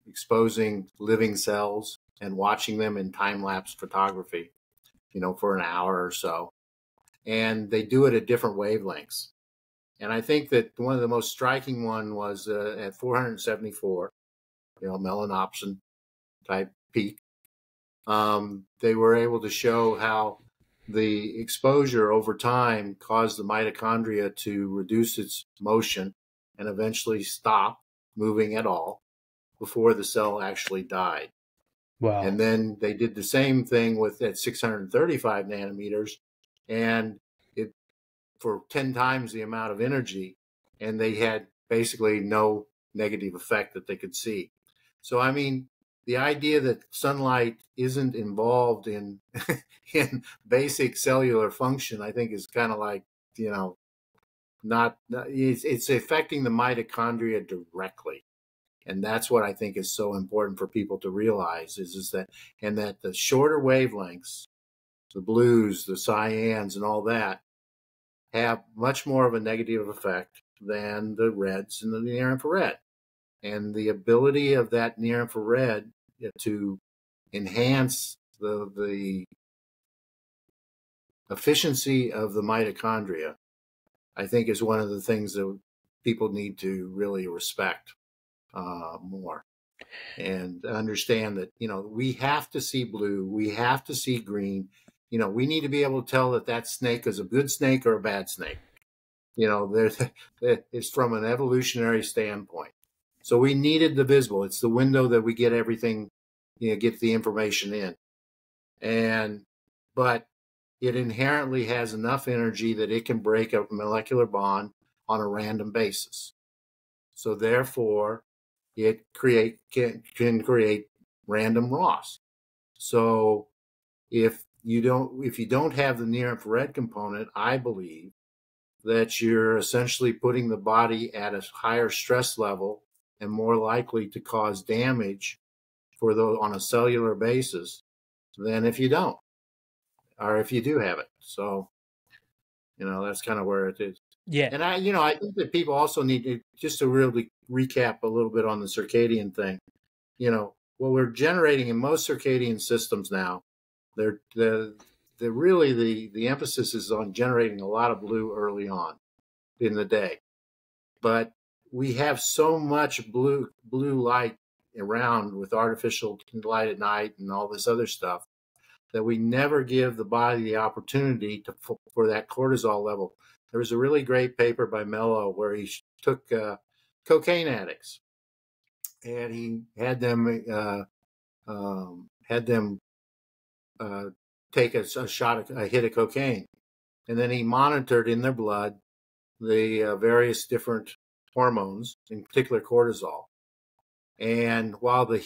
exposing living cells and watching them in time-lapse photography, for an hour or so. And they do it at different wavelengths. And I think that one of the most striking one was at 474, melanopsin type peak. They were able to show how the exposure over time caused the mitochondria to reduce its motion and eventually stop moving at all before the cell actually died. Wow. And then they did the same thing at 635 nanometers, and it for 10 times the amount of energy, and they had basically no negative effect that they could see. So, I mean, the idea that sunlight isn't involved in in basic cellular function, I think, is kind of like, it's affecting the mitochondria directly. And that's what I think is so important for people to realize is that the shorter wavelengths, the blues, the cyans, and all that, have much more of a negative effect than the reds and the near infrared. And the ability of that near infrared to enhance the efficiency of the mitochondria, I think, is one of the things that people need to really respect more, and understand that, we have to see blue, we have to see green. We need to be able to tell that snake is a good snake or a bad snake. It's from an evolutionary standpoint. So we needed the visible. It's the window that we get everything, get the information in. But it inherently has enough energy that it can break a molecular bond on a random basis. So therefore, it can create random ROS. So if you don't have the near infrared component, I believe that you're essentially putting the body at a higher stress level and more likely to cause damage on a cellular basis than if you don't, or if you do have it. So, that's kind of where it is. Yeah. And I think that people also need to, just to really recap a little bit on the circadian thing. What we're generating in most circadian systems now, the emphasis is on generating a lot of blue early on in the day. But we have so much blue light around with artificial light at night and all this other stuff that we never give the body the opportunity for that cortisol level. There was a really great paper by Mello where he took cocaine addicts and he had them take a hit of cocaine, and then he monitored in their blood the various different hormones, in particular cortisol. And while the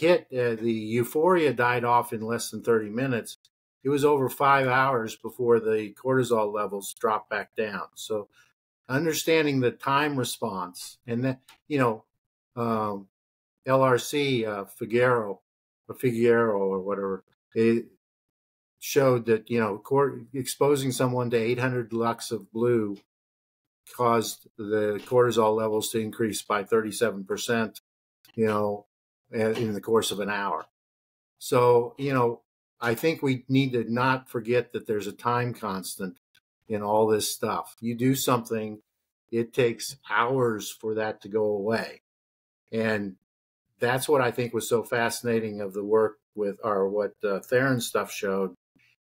euphoria died off in less than 30 minutes, it was over 5 hours before the cortisol levels dropped back down. So understanding the time response, and that, LRC, Figueroa or whatever, it showed that, exposing someone to 800 lux of blue caused the cortisol levels to increase by 37%, in the course of an hour. So, I think we need to not forget that there's a time constant in all this stuff. You do something, it takes hours for that to go away. And that's what I think was so fascinating of the work or what Theron's stuff showed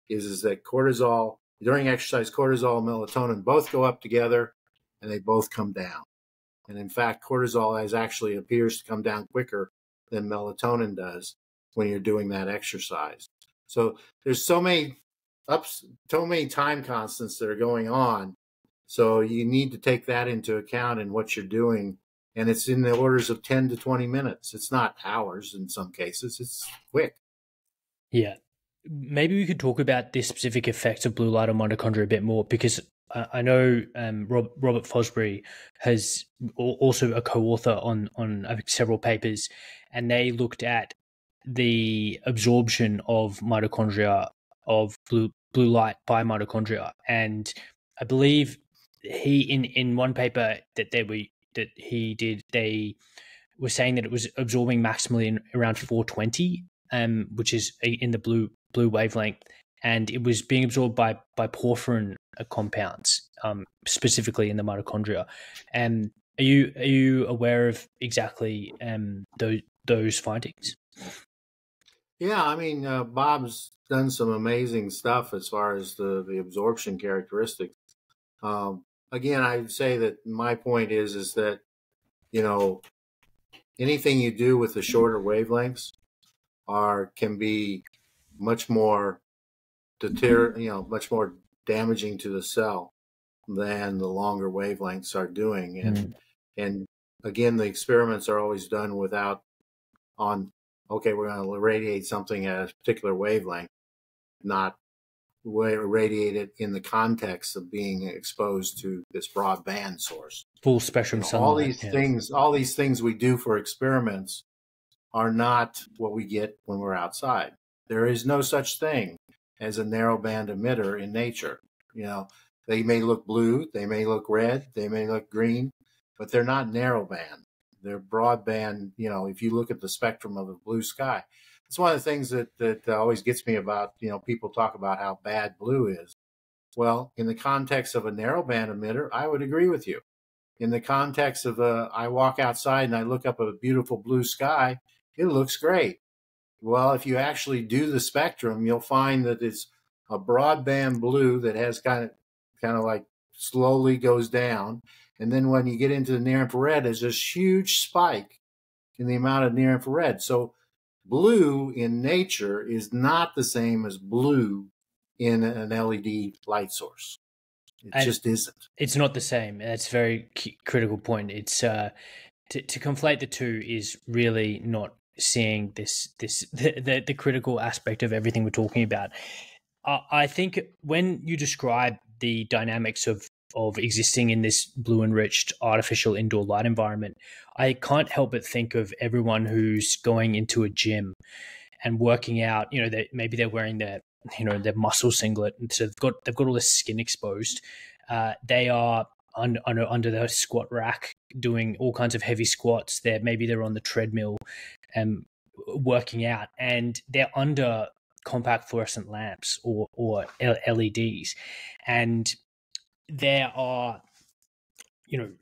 is that cortisol, during exercise, cortisol and melatonin both go up together and they both come down. And in fact, cortisol actually appears to come down quicker than melatonin does when you're doing that exercise. So there's so many time constants that are going on. So you need to take that into account in what you're doing. And it's in the orders of 10 to 20 minutes. It's not hours in some cases. It's quick. Yeah. Maybe we could talk about this specific effect of blue light on mitochondria a bit more, because I know Robert Fosbury has also a co-author on several papers, and they looked at the absorption of mitochondria, of blue light by mitochondria. And I believe he, in one paper that he did, they were saying that it was absorbing maximally in around 420, which is in the blue wavelength, and it was being absorbed by porphyrin compounds, specifically in the mitochondria. And are you aware of exactly those findings? Yeah, I mean, Bob's done some amazing stuff as far as the absorption characteristics. Again, I would say that my point is that, anything you do with the shorter wavelengths can be much more much more damaging to the cell than the longer wavelengths are doing. And again, the experiments are always done we're going to irradiate something at a particular wavelength, not irradiate it in the context of being exposed to this broadband source. Full spectrum sunlight. All these things we do for experiments are not what we get when we're outside. There is no such thing as a narrowband emitter in nature. They may look blue, they may look red, they may look green, but they're not narrowband. They're broadband. If you look at the spectrum of the blue sky, it's one of the things that always gets me about, people talk about how bad blue is. Well, in the context of a narrowband emitter, I would agree with you. In the context of I walk outside and I look up at a beautiful blue sky, it looks great. Well, if you actually do the spectrum, you'll find that it's a broadband blue that has kind of like slowly goes down. And then when you get into the near infrared, there's this huge spike in the amount of near infrared. So blue in nature is not the same as blue in an LED light source. It just isn't. It's not the same. That's a very critical point. It's to conflate the two is really not seeing the critical aspect of everything we're talking about. I think when you describe the dynamics of existing in this blue enriched artificial indoor light environment, I can't help but think of everyone who's going into a gym and working out. Maybe they're wearing their muscle singlet, and so they've got all this skin exposed. They are under the squat rack doing all kinds of heavy squats. Maybe they're on the treadmill working out, and they're under compact fluorescent lamps or LEDs. And there are,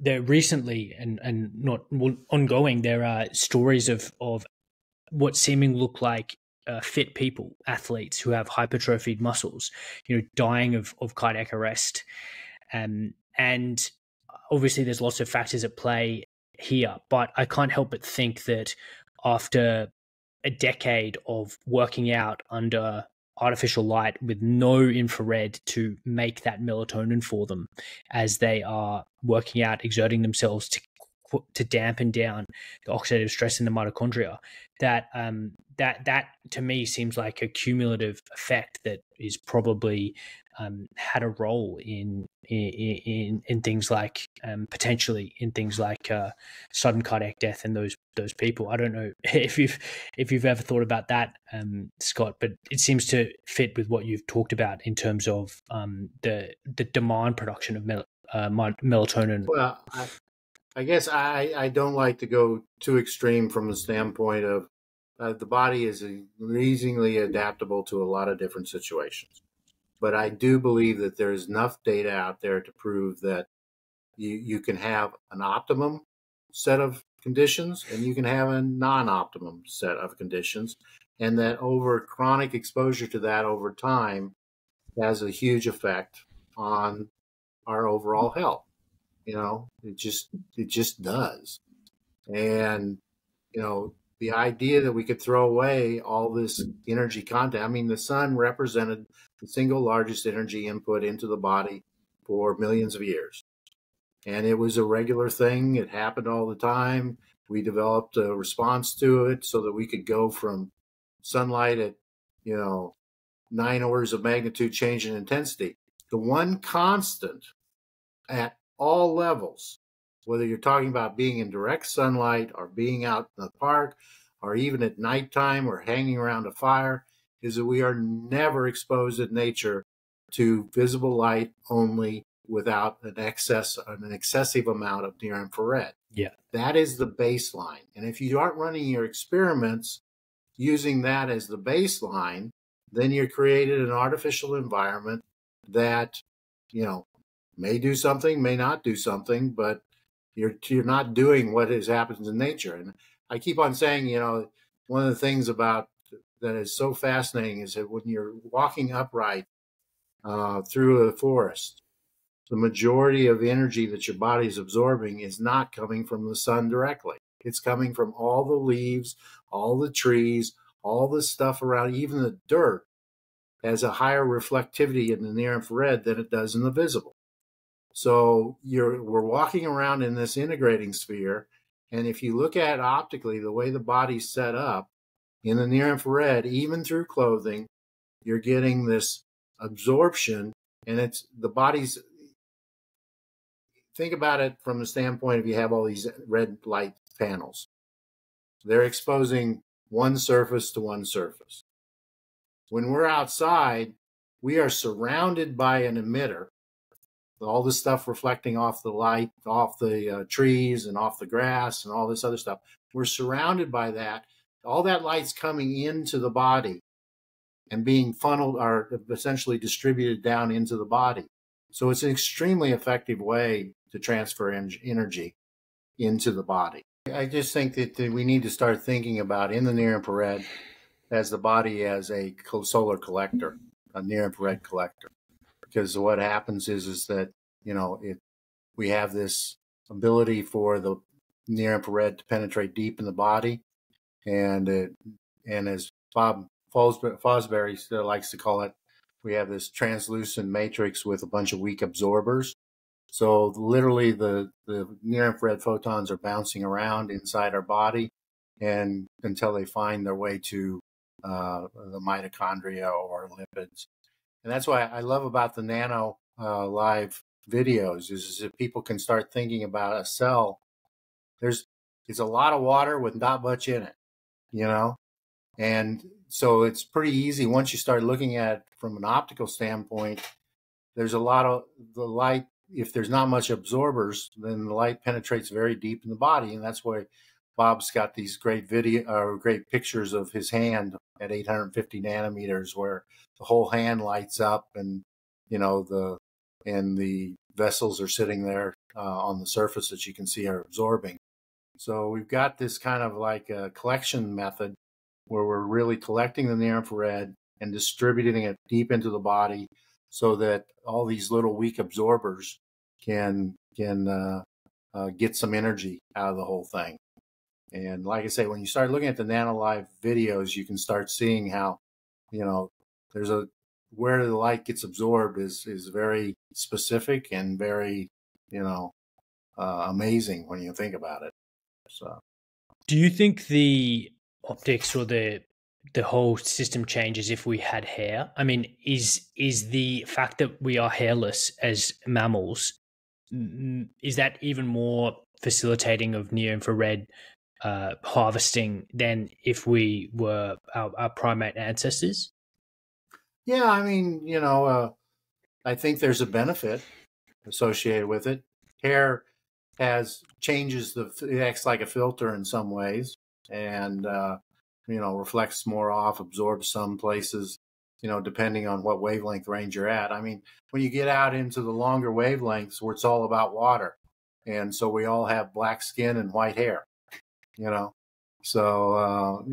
there recently and not ongoing, there are stories of what seemingly look like fit people, athletes who have hypertrophied muscles, dying of cardiac arrest. And obviously there's lots of factors at play here, but I can't help but think that after a decade of working out under artificial light with no infrared to make that melatonin for them as they are working out, exerting themselves to dampen down the oxidative stress in the mitochondria, that to me seems like a cumulative effect that is probably had a role in things like potentially in things like sudden cardiac death in those people. I don't know if you've ever thought about that, Scott, but it seems to fit with what you've talked about in terms of the demand production of melatonin. Well, I guess I don't like to go too extreme from the standpoint of the body is amazingly adaptable to a lot of different situations. But I do believe that there's enough data out there to prove that you can have an optimum set of conditions and you can have a non-optimum set of conditions. and that over chronic exposure to that over time has a huge effect on our overall health. It just does. And, the idea that we could throw away all this energy content. I mean, the sun represented the single largest energy input into the body for millions of years. And it was a regular thing. It happened all the time. We developed a response to it so that we could go from sunlight at, 9 orders of magnitude change in intensity. The one constant at all levels, whether you're talking about being in direct sunlight or being out in the park or even at nighttime or hanging around a fire, is that we are never exposed in nature to visible light only without an excessive amount of near infrared. Yeah. That is the baseline. And if you aren't running your experiments using that as the baseline, then you're created an artificial environment that, may do something, may not do something, but you're not doing what happens in nature. And I keep on saying, one of the things about that is so fascinating is that when you're walking upright through a forest, the majority of energy that your body is absorbing is not coming from the sun directly. It's coming from all the leaves, all the trees, all the stuff around, even the dirt has a higher reflectivity in the near infrared than it does in the visible. So we're walking around in this integrating sphere. And if you look at it optically, the way the body's set up in the near infrared, even through clothing, you're getting this absorption. And it's the body's, think about it from the standpoint of you have all these red light panels. They're exposing one surface to one surface. When we're outside, we are surrounded by an emitter, all the stuff reflecting off the light, off the trees and off the grass and all this other stuff. We're surrounded by that. All that light's coming into the body and being funneled or essentially distributed down into the body. So it's an extremely effective way to transfer energy into the body. I just think that we need to start thinking about in the near infrared as the body as a solar collector, a near infrared collector. Because what happens is that, we have this ability for the near infrared to penetrate deep in the body. And as Bob Fosbury still likes to call it, we have this translucent matrix with a bunch of weak absorbers. So literally the near infrared photons are bouncing around inside our body and until they find their way to the mitochondria or lipids. And that's why I love about the nano live videos is that people can start thinking about a cell. It's a lot of water with not much in it, and so it's pretty easy once you start looking at it from an optical standpoint. There's a lot of the light. If there's not much absorbers, then the light penetrates very deep in the body, and that's why Bob's got these great great pictures of his hand at 850 nanometers, where the whole hand lights up, and the vessels are sitting there on the surface that you can see are absorbing. So we've got this kind of like a collection method where we're really collecting the near infrared and distributing it deep into the body, so that all these little weak absorbers can get some energy out of the whole thing. And like I say, when you start looking at the NanoLive videos, you can start seeing how, there's where the light gets absorbed is very specific and very, amazing when you think about it. So, do you think the optics or the whole system changes if we had hair? I mean, is the fact that we are hairless as mammals, is that even more facilitating of near infrared harvesting than if we were our primate ancestors? Yeah, I mean, I think there's a benefit associated with it. Hair it acts like a filter in some ways, and reflects more off, absorbs some places, depending on what wavelength range you're at. I mean, when you get out into the longer wavelengths where it's all about water, and so we all have black skin and white hair, so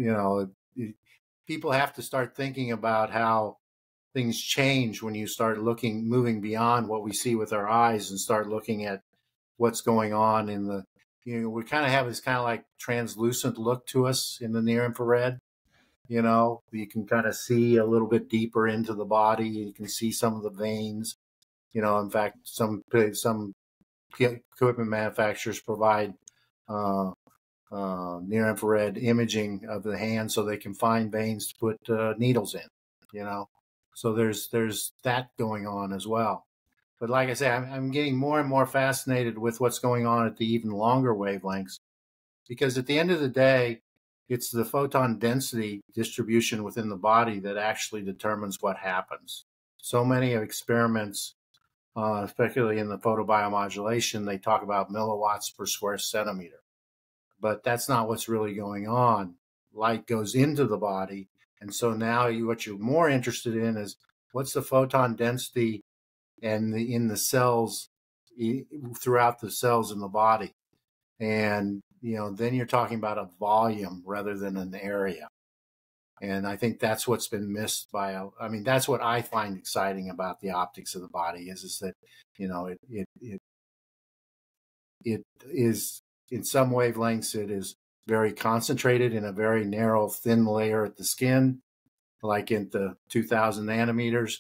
people have to start thinking about how things change when you start moving beyond what we see with our eyes and start looking at what's going on in the, we kind of have this kind of like translucent look to us in the near infrared. You can kind of see a little bit deeper into the body. You can see some of the veins. In fact, some equipment manufacturers provide near infrared imaging of the hand so they can find veins to put needles in. So there's that going on as well. But like I say, I'm getting more and more fascinated with what's going on at the even longer wavelengths, because at the end of the day, it's the photon density distribution within the body that actually determines what happens. So many experiments, especially in the photobiomodulation, they talk about milliwatts per square centimeter. But that's not what's really going on. Light goes into the body. And so now what you're more interested in is what's the photon density and in the cells, throughout the cells in the body. And, then you're talking about a volume rather than an area. And I think that's what's been missed that's what I find exciting about the optics of the body is that, it is, in some wavelengths, it is very concentrated in a very narrow, thin layer at the skin, like in the 2000 nanometers,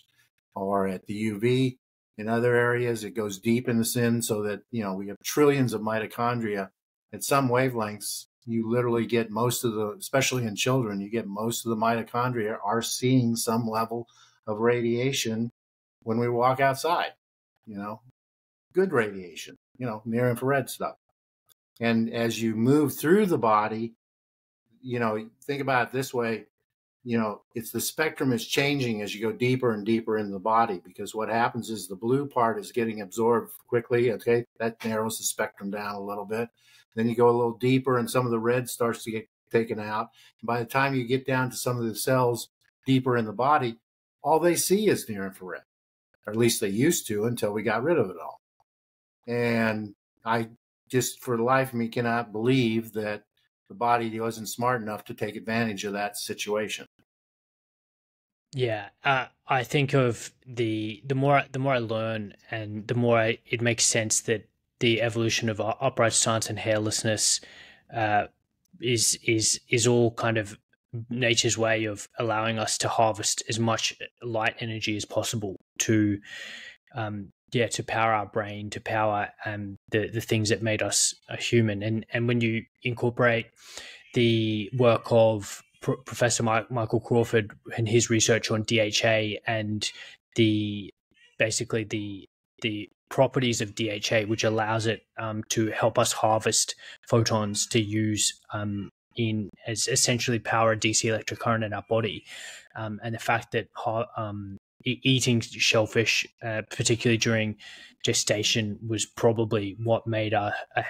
or at the UV. In other areas, it goes deep in the skin so that, we have trillions of mitochondria. At some wavelengths, you literally get most of the, especially in children, you get most of the mitochondria are seeing some level of radiation when we walk outside, good radiation, near infrared stuff. And as you move through the body, think about it this way, it's the spectrum is changing as you go deeper and deeper in the body, because what happens is the blue part is getting absorbed quickly. Okay. That narrows the spectrum down a little bit. Then you go a little deeper and some of the red starts to get taken out. And by the time you get down to some of the cells deeper in the body, all they see is near infrared, or at least they used to until we got rid of it all. And I just, for the life of me, cannot believe that the body wasn't smart enough to take advantage of that situation. Yeah, I think of the more I learn, and the more it makes sense that the evolution of upright stance and hairlessness is all kind of nature's way of allowing us to harvest as much light energy as possible to power our brain, to power the things that made us a human. And when you incorporate the work of Professor Michael Crawford and his research on DHA and the properties of DHA, which allows it to help us harvest photons to use in as essentially power a DC electric current in our body, and the fact that eating shellfish, particularly during gestation, was probably what made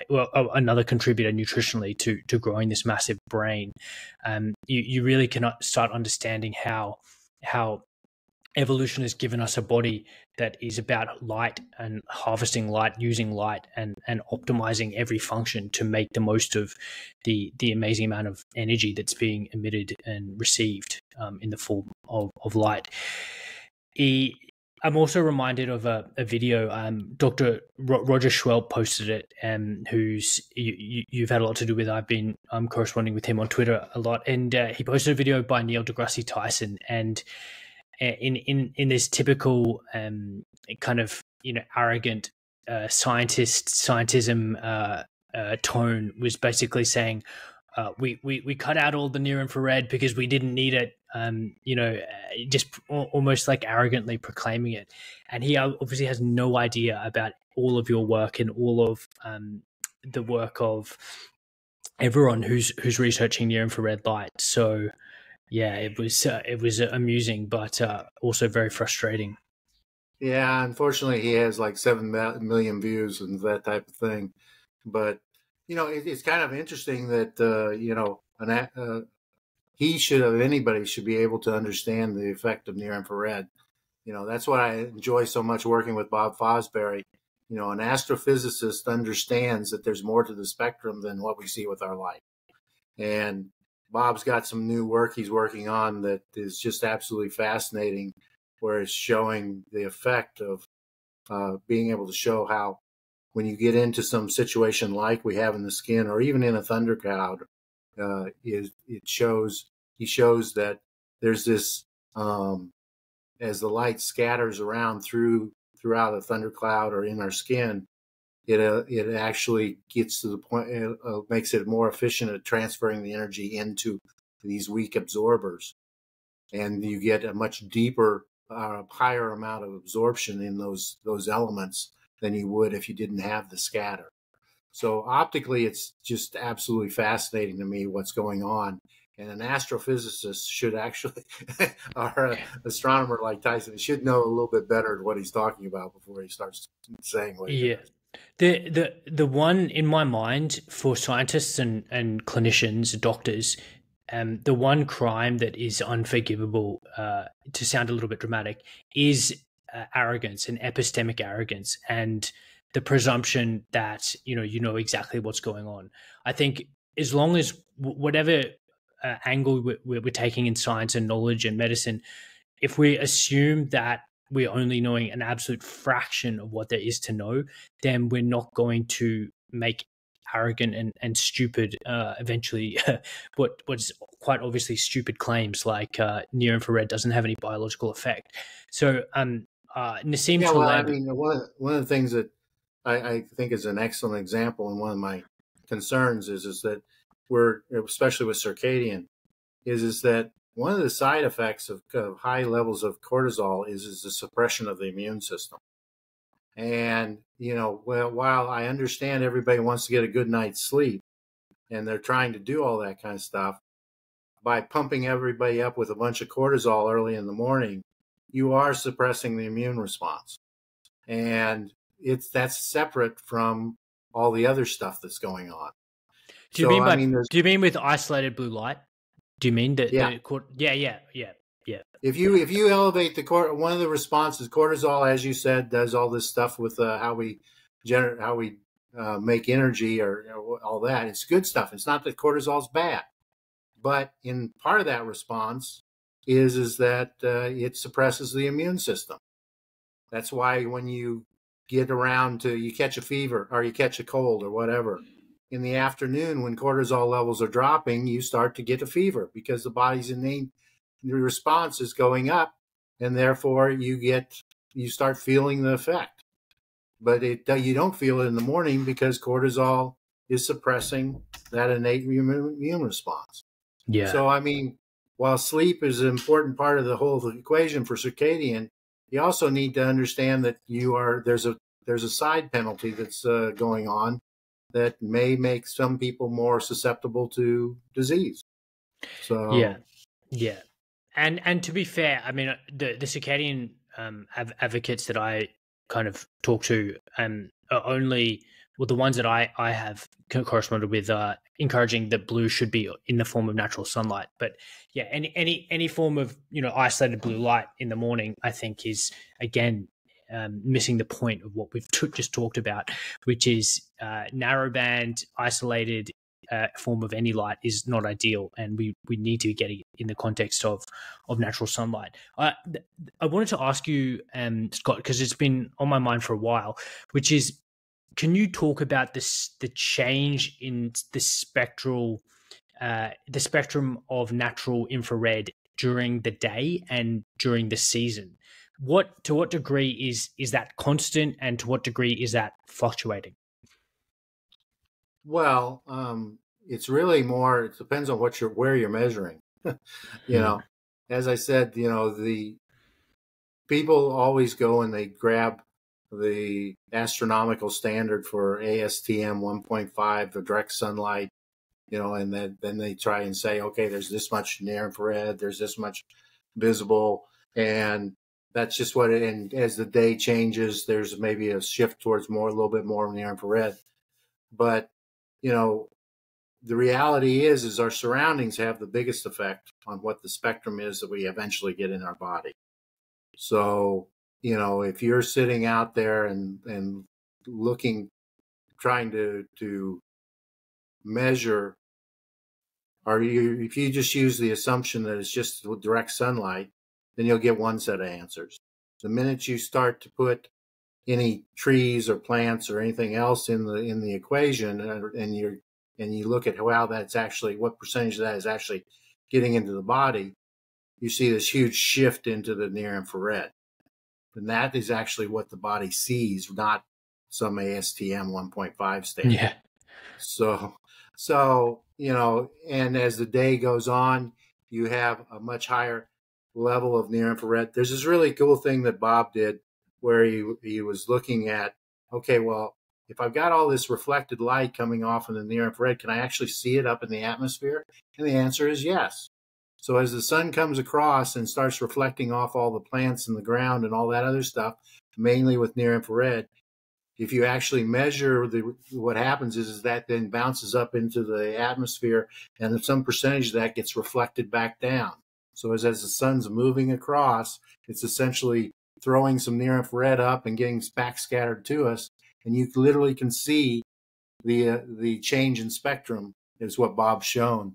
another contributor nutritionally to growing this massive brain. You really cannot start understanding how evolution has given us a body that is about light and harvesting light, using light, and optimizing every function to make the most of the amazing amount of energy that's being emitted and received in the form of light. I'm also reminded of a video. Dr. Roger Schwelp posted it, who's you've had a lot to do with. I've been corresponding with him on Twitter a lot, and he posted a video by Neil deGrasse Tyson, and in this typical kind of arrogant scientism tone, was basically saying we cut out all the near infrared because we didn't need it. Just almost like arrogantly proclaiming it. And he obviously has no idea about all of your work and all of the work of everyone who's researching near infrared light. So yeah, it was amusing, but also very frustrating. Yeah, unfortunately, he has like 7 million views and that type of thing. But it's kind of interesting that anybody should be able to understand the effect of near infrared. That's what I enjoy so much working with Bob Fosbury. An astrophysicist understands that there's more to the spectrum than what we see with our light. And Bob's got some new work he's working on that is just absolutely fascinating, where it's showing the effect of being able to show how when you get into some situation like we have in the skin or even in a thundercloud, he shows that there's this, as the light scatters around throughout a thundercloud or in our skin, it actually gets to the point, makes it more efficient at transferring the energy into these weak absorbers, and you get a much deeper, higher amount of absorption in those elements than you would if you didn't have the scatter. So optically, it's just absolutely fascinating to me what's going on. And an astrophysicist should actually, or an astronomer like Tyson, should know a little bit better what he's talking about before he starts saying what he does. The one in my mind for scientists and clinicians, doctors, the one crime that is unforgivable, to sound a little bit dramatic, is arrogance and epistemic arrogance and the presumption that you know exactly what's going on. I think as long as whatever angle we're taking in science and knowledge and medicine, if we assume that we're only knowing an absolute fraction of what there is to know, then we're not going to make arrogant and stupid, eventually, what's quite obviously stupid claims like near infrared doesn't have any biological effect. So, Nassim Yeah, well, I Taleb. mean, one of the things that I think is an excellent example, and one of my concerns is that we're, especially with circadian, is that one of the side effects of high levels of cortisol is the suppression of the immune system. And, while I understand everybody wants to get a good night's sleep and they're trying to do all that kind of stuff, by pumping everybody up with a bunch of cortisol early in the morning, you are suppressing the immune response. And that's separate from all the other stuff that's going on. Do you mean with isolated blue light? Do you mean that? Yeah. Yeah. If you elevate one of the responses, cortisol, as you said, does all this stuff with how we make energy or all that. It's good stuff. It's not that cortisol's bad, but in part of that response is that it suppresses the immune system. That's why when you get around to, you catch a fever or you catch a cold or whatever, in the afternoon when cortisol levels are dropping, you start to get a fever because the body's innate response is going up, and therefore you start feeling the effect. But you don't feel it in the morning because cortisol is suppressing that innate immune response. Yeah. So, I mean, while sleep is an important part of the whole equation for circadian, you also need to understand that there's a side penalty that's going on that may make some people more susceptible to disease. So yeah. And to be fair, I mean, the circadian advocates that I kind of talk to are only, well, the ones that I have corresponded with encouraging that blue should be in the form of natural sunlight. But yeah, any form of isolated blue light in the morning, I think is again missing the point of what we've just talked about, which is narrowband isolated form of any light is not ideal, and we need to get it in the context of natural sunlight. I wanted to ask you, Scott, because it's been on my mind for a while, which is, can you talk about the change in the spectrum of natural infrared during the day and during the season? To what degree is that constant, and to what degree is that fluctuating? Well, it's really more, it depends on where you're measuring. As I said, the people always go and they grab the astronomical standard for ASTM 1.5, the direct sunlight, and then they try and say, okay, there's this much near infrared, there's this much visible, and that's just and as the day changes, there's maybe a shift towards a little bit more near infrared. But, the reality is our surroundings have the biggest effect on what the spectrum is that we eventually get in our body. So, if you're sitting out there and looking, trying to measure if you just use the assumption that it's just direct sunlight, then you'll get one set of answers. The minute you start to put any trees or plants or anything else in the equation, and you look at how that's actually, what percentage of that is actually getting into the body, you see this huge shift into the near infrared. And that is actually what the body sees, not some ASTM 1.5 standard. Yeah. So, and as the day goes on, you have a much higher level of near infrared. There's this really cool thing that Bob did where he was looking at, okay, well, if I've got all this reflected light coming off in the near infrared, can I actually see it up in the atmosphere? And the answer is yes. So as the sun comes across and starts reflecting off all the plants in the ground and all that other stuff, mainly with near infrared, if you actually measure what happens is that then bounces up into the atmosphere, and some percentage of that gets reflected back down. So as the sun's moving across, it's essentially throwing some near infrared up and getting back scattered to us, and you literally can see the change in spectrum is what Bob's shown,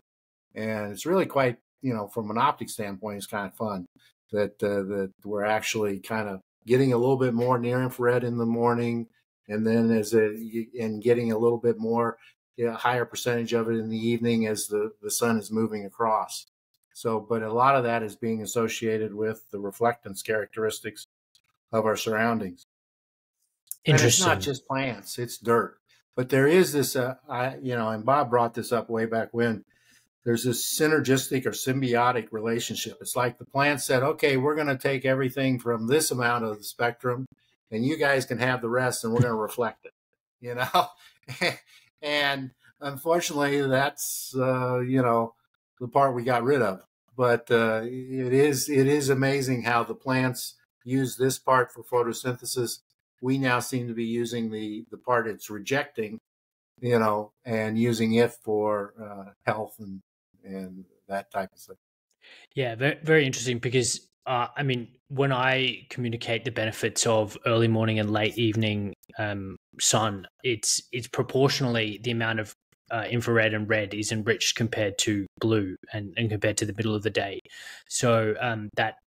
and it's really quite, from an optic standpoint, it's kind of fun that we're actually kind of getting a little bit more near infrared in the morning, and then and getting a little bit more, higher percentage of it in the evening as the sun is moving across. So, but a lot of that is being associated with the reflectance characteristics of our surroundings. And it's not just plants, it's dirt. But there is this, and Bob brought this up way back when, there's this synergistic or symbiotic relationship. It's like the plant said, okay, we're going to take everything from this amount of the spectrum, and you guys can have the rest, and we're going to reflect it, And unfortunately, that's, the part we got rid of. But it is amazing how the plants use this part for photosynthesis. We now seem to be using the part it's rejecting, and using it for health and that type of thing. Yeah, very, very interesting because, when I communicate the benefits of early morning and late evening sun, it's proportionally the amount of infrared and red is enriched compared to blue and compared to the middle of the day. So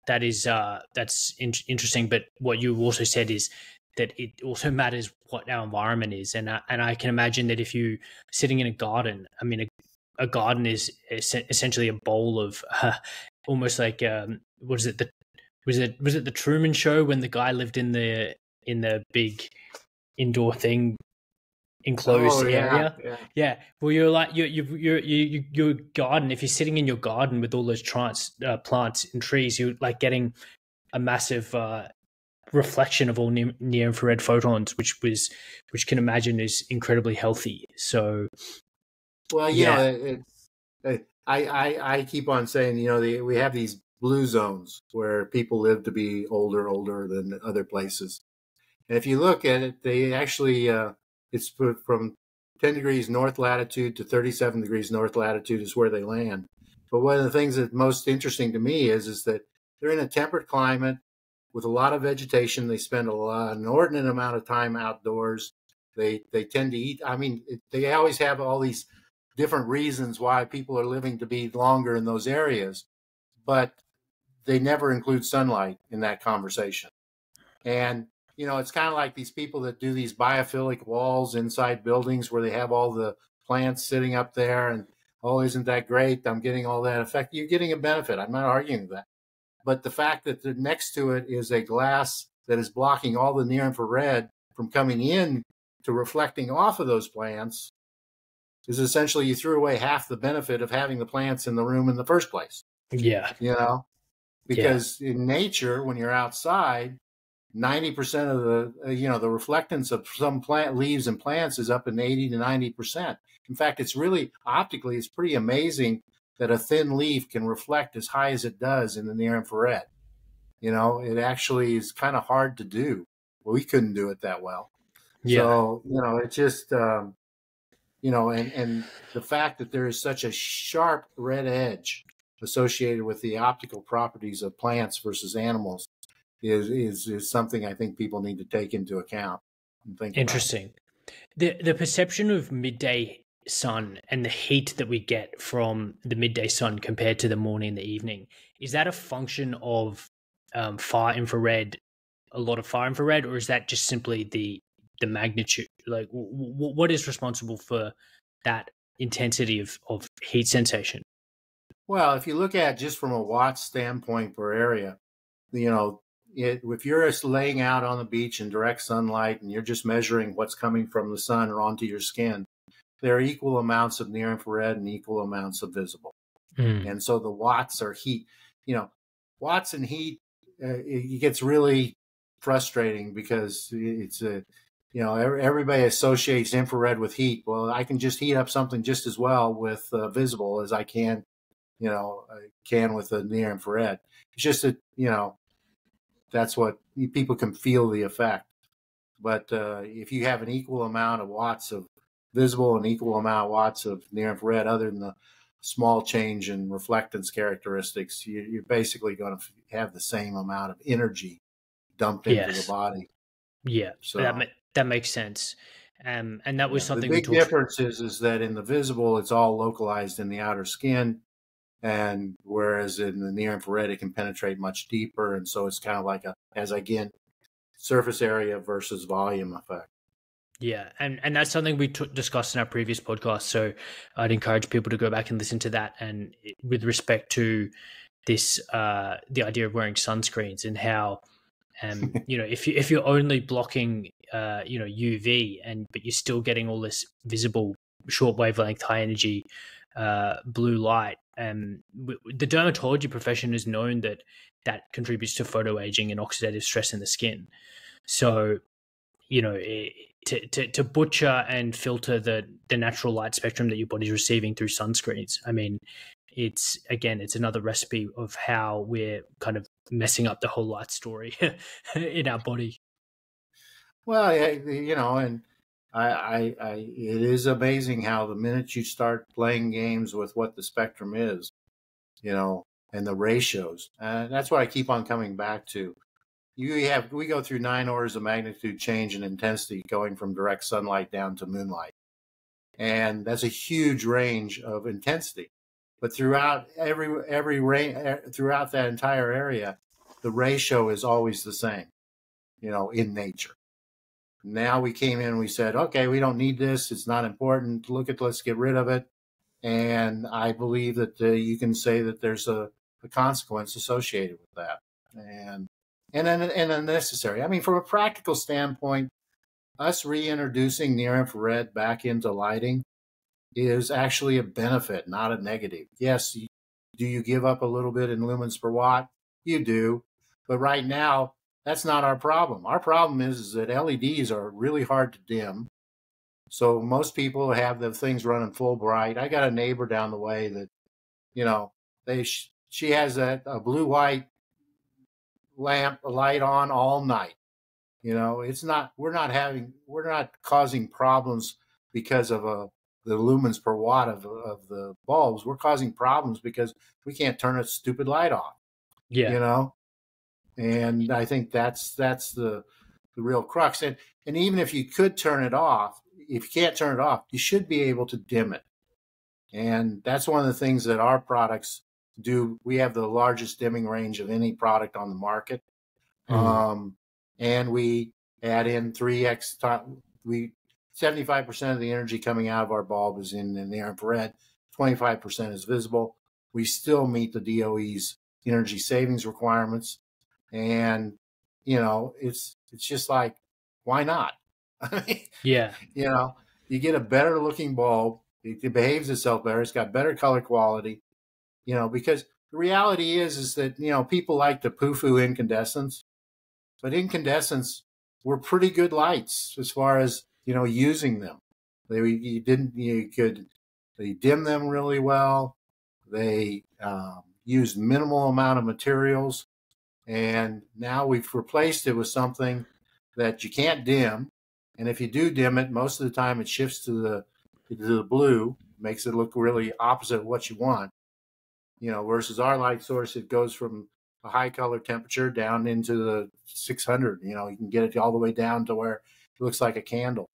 that's interesting. But what you also said is that it also matters what our environment is, and I can imagine that if you sitting in a garden, a garden is essentially a bowl of almost like was it the Truman Show when the guy lived in the big indoor thing, enclosed area? Yeah. Well, you're like your garden. If you're sitting in your garden with all those plants and trees, you're like getting a massive reflection of all near infrared photons, which can imagine is incredibly healthy. So. Well, I keep on saying, we have these blue zones where people live to be older than other places. And if you look at it, they actually, it's from 10 degrees north latitude to 37 degrees north latitude is where they land. But one of the things that's most interesting to me is that they're in a temperate climate with a lot of vegetation. They spend an inordinate amount of time outdoors. They tend to eat. They always have all these different reasons why people are living to be longer in those areas, but they never include sunlight in that conversation. And, it's kind of like these people that do these biophilic walls inside buildings where they have all the plants sitting up there and, oh, isn't that great? I'm getting all that effect. You're getting a benefit. I'm not arguing that. But the fact that next to it is a glass that is blocking all the near infrared from coming in to reflecting off of those plants is essentially you threw away half the benefit of having the plants in the room in the first place. Yeah. Because in nature, when you're outside, 90% of the reflectance of some plant leaves and plants is up in 80 to 90%. In fact, it's really optically, it's pretty amazing that a thin leaf can reflect as high as it does in the near infrared. It actually is kind of hard to do. Well, we couldn't do it that well. Yeah. So, it's just, and the fact that there is such a sharp red edge associated with the optical properties of plants versus animals is something I think people need to take into account and think Interesting. The perception of midday sun and the heat that we get from the midday sun compared to the morning and the evening, is that a function of far infrared, a lot of far infrared, or is that just simply the magnitude? Like, what is responsible for that intensity of heat sensation? Well, if you look at just from a watt standpoint per area, if you're just laying out on the beach in direct sunlight and you're just measuring what's coming from the sun or onto your skin, there are equal amounts of near infrared and equal amounts of visible. And so the watts are heat. Watts and heat, it gets really frustrating because it's everybody associates infrared with heat. Well, I can just heat up something just as well with visible as I can with the near infrared. It's just that, that's what people can feel the effect. But if you have an equal amount of watts of visible and equal amount of watts of near infrared, other than the small change in reflectance characteristics, you're basically going to have the same amount of energy dumped into the body. Yeah, so that makes sense. And that was something the big difference is that in the visible, it's all localized in the outer skin. And whereas in the near infrared, it can penetrate much deeper. And so it's kind of like surface area versus volume effect. Yeah. And that's something we discussed in our previous podcast. So I'd encourage people to go back and listen to that. And with respect to this, the idea of wearing sunscreens and how, if you're only blocking, UV but you're still getting all this visible short wavelength, high energy, blue light. The dermatology profession has known that contributes to photoaging and oxidative stress in the skin. So, to butcher and filter the natural light spectrum that your body's receiving through sunscreens, I mean, it's another recipe of how we're kind of messing up the whole light story in our body. Well, and it is amazing how the minute you start playing games with what the spectrum is, and the ratios, that's what I keep on coming back to. We go through 9 orders of magnitude change in intensity going from direct sunlight down to moonlight. And that's a huge range of intensity. But throughout throughout that entire area, the ratio is always the same, in nature. Now we came in and we said, okay, we don't need this. It's not important. Let's get rid of it. And I believe that you can say that there's a consequence associated with that. And unnecessary. I mean, from a practical standpoint, us reintroducing near infrared back into lighting is actually a benefit, not a negative. Yes, do you give up a little bit in lumens per watt? You do. But right now, that's not our problem. Our problem is that LEDs are really hard to dim. So most people have the things running full bright. I got a neighbor down the way that, she has a blue-white light on all night. We're not causing problems because of the lumens per watt of the bulbs. We're causing problems because we can't turn a stupid light off. Yeah. And I think that's the real crux. And even if you could turn it off, if you can't turn it off, you should be able to dim it. And that's one of the things that our products do. We have the largest dimming range of any product on the market. And we add in 3x time. 75% of the energy coming out of our bulb is in the near infrared. 25% is visible. We still meet the DOE's energy savings requirements. And, it's just like, why not? Yeah. You get a better looking bulb. It behaves itself better. It's got better color quality, because the reality is that, people like to poo-poo incandescents, but incandescents were pretty good lights as far as, using them. They dim them really well. They used minimal amount of materials. And now we've replaced it with something that you can't dim. And if you do dim it, most of the time it shifts to the blue, makes it look really opposite of what you want. Versus our light source, it goes from a high color temperature down into the 600. You can get it all the way down to where it looks like a candle,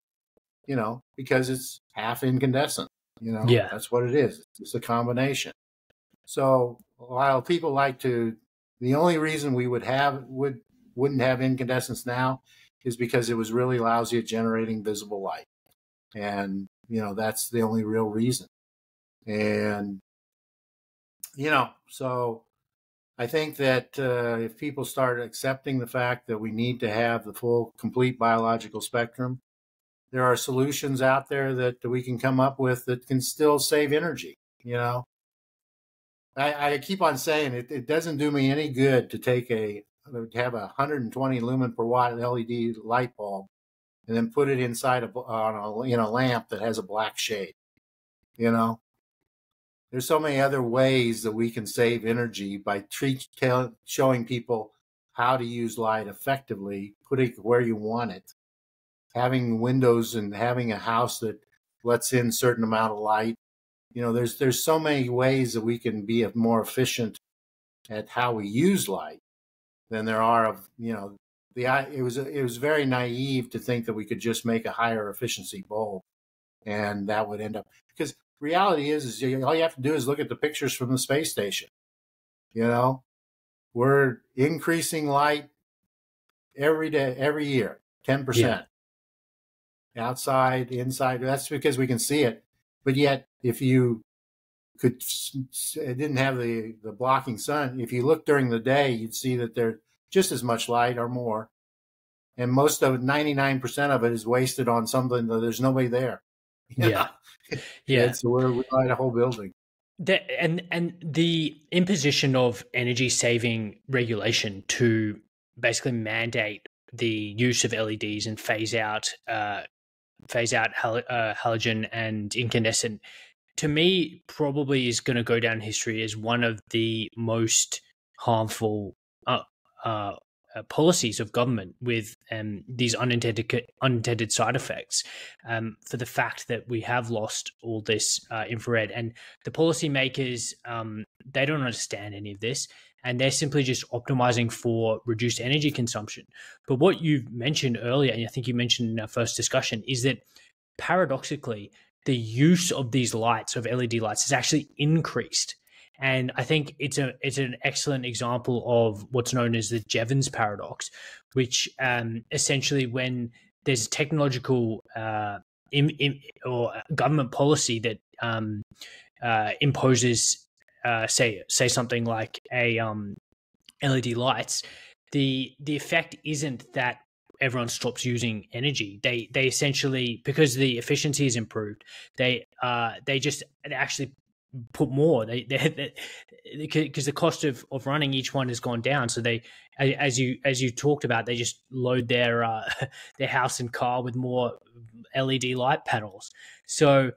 because it's half incandescent. Yeah. That's what it is. It's a combination. So while people like to, the only reason we wouldn't have incandescence now is because it was really lousy at generating visible light. And, that's the only real reason. And, so I think that if people start accepting the fact that we need to have the full, complete biological spectrum, there are solutions out there that we can come up with that can still save energy. I keep on saying it doesn't do me any good to have a 120 lumen per watt LED light bulb and then put it inside a lamp that has a black shade. There's so many other ways that we can save energy by showing people how to use light effectively, putting it where you want it, having windows and having a house that lets in a certain amount of light. There's so many ways that we can be more efficient at how we use light than there are of, it was very naive to think that we could just make a higher efficiency bulb and that would end up, because reality is all you have to do is look at the pictures from the space station. We're increasing light every day, every year, 10%. Yeah. Outside, inside, that's because we can see it. But yet, if you didn't have the blocking sun, if you look during the day, you'd see that there's just as much light or more. And most of it, 99% of it is wasted on something that there's nobody there. Yeah. Yeah. So we light a whole building. And the imposition of energy saving regulation to basically mandate the use of LEDs and phase out halogen and incandescent, to me, probably is going to go down in history as one of the most harmful policies of government, with these unintended side effects, for the fact that we have lost all this infrared. And the policymakers, they don't understand any of this, and they're simply just optimizing for reduced energy consumption. But what you've mentioned earlier, and I think you mentioned in our first discussion, is that paradoxically, the use of these lights, of LED lights, has actually increased. And I think it's an excellent example of what's known as the Jevons paradox, which essentially, when there's a technological or government policy that imposes, say something like a LED lights, the effect isn't that everyone stops using energy. They essentially, because the efficiency is improved, they actually put more, because the cost of running each one has gone down. So they, as you talked about, they just load their house and car with more LED light panels. So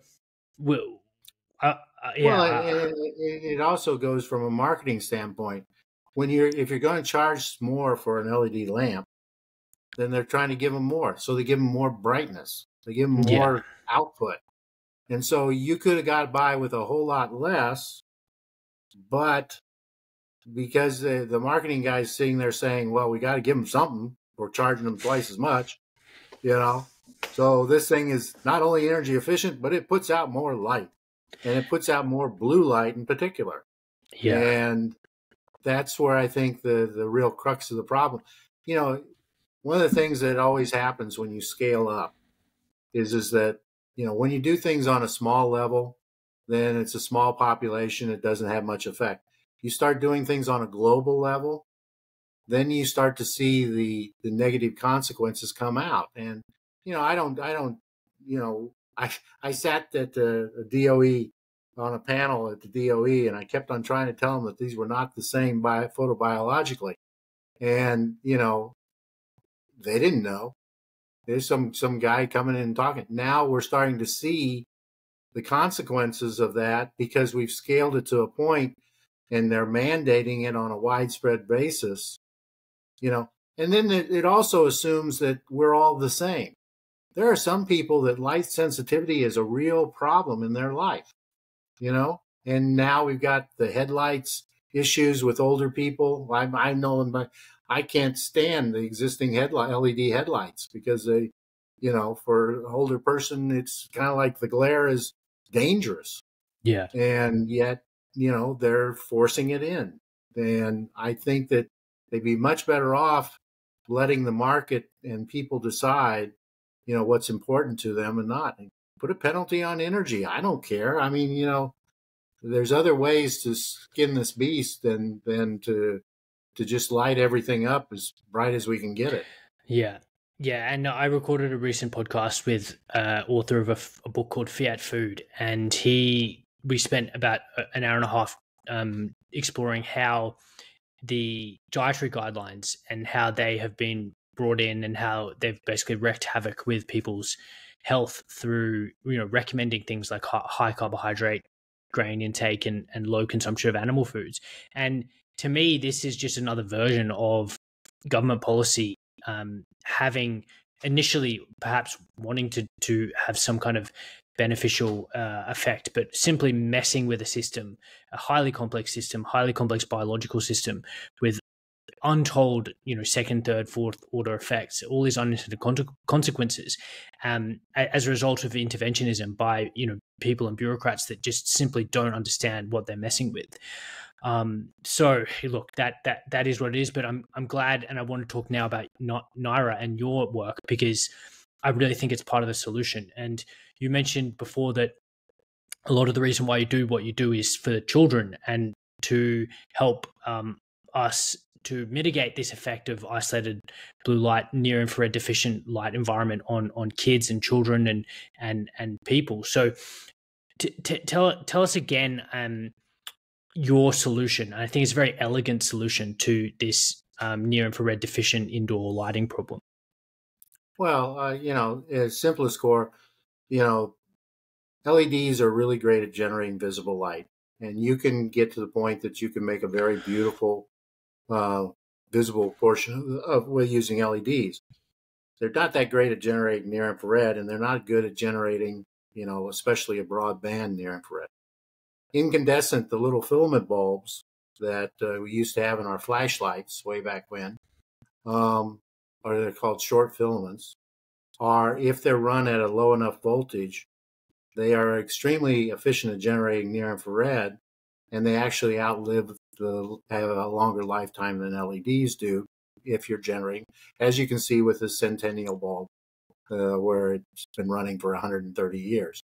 it also goes from a marketing standpoint. If you're going to charge more for an LED lamp, then they're trying to give them more. So they give them more brightness. They give them more output. And so you could have got by with a whole lot less, but because the marketing guy's sitting there saying, well, we got to give them something, we're charging them twice as much, So this thing is not only energy efficient, but it puts out more light, and it puts out more blue light in particular. Yeah. And that's where I think the real crux of the problem, one of the things that always happens when you scale up is that, when you do things on a small level, then it's a small population. It doesn't have much effect. You start doing things on a global level, then you start to see the negative consequences come out. And, I sat at the DOE on a panel at the DOE, and I kept on trying to tell them that these were not the same photobiologically. And, they didn't know. There's some guy coming in and talking. Now we're starting to see the consequences of that because we've scaled it to a point, and they're mandating it on a widespread basis, And then it also assumes that we're all the same. There are some people that light sensitivity is a real problem in their life, And now we've got the headlights issues with older people. I know them. I can't stand the existing LED headlights because they, for an older person, it's kind of like the glare is dangerous. Yeah. And yet, they're forcing it in. And I think that they'd be much better off letting the market and people decide, what's important to them and not. Put a penalty on energy. I don't care. I mean, there's other ways to skin this beast than to just light everything up as bright as we can get it. Yeah. Yeah, and I recorded a recent podcast with author of a book called Fiat Food, and we spent about an hour and a half exploring how the dietary guidelines and how they have been brought in and how they've basically wreaked havoc with people's health through recommending things like high carbohydrate grain intake and low consumption of animal foods. And to me, this is just another version of government policy having initially perhaps wanting to have some kind of beneficial effect, but simply messing with a system, a highly complex system, highly complex biological system with untold, second, third, fourth order effects, all these unintended consequences as a result of interventionism by, people and bureaucrats that just simply don't understand what they're messing with. So look, that is what it is, but I'm glad, and I want to talk now about Naira and your work, because I really think it's part of the solution. And you mentioned before that a lot of the reason why you do what you do is for the children and to help us to mitigate this effect of isolated blue light, near infrared deficient light environment on kids and children and people. So tell us again your solution. I think it's a very elegant solution to this near infrared deficient indoor lighting problem. Well, at simplest core, LEDs are really great at generating visible light, and you can get to the point that you can make a very beautiful visible portion of using LEDs. They're not that great at generating near infrared, and they're not good at generating, especially a broadband near infrared. Incandescent, the little filament bulbs that we used to have in our flashlights way back when, or they're called short filaments, are, if they're run at a low enough voltage, they are extremely efficient at generating near infrared, and they actually have a longer lifetime than LEDs do if you're generating, as you can see with the Centennial bulb, where it's been running for 130 years.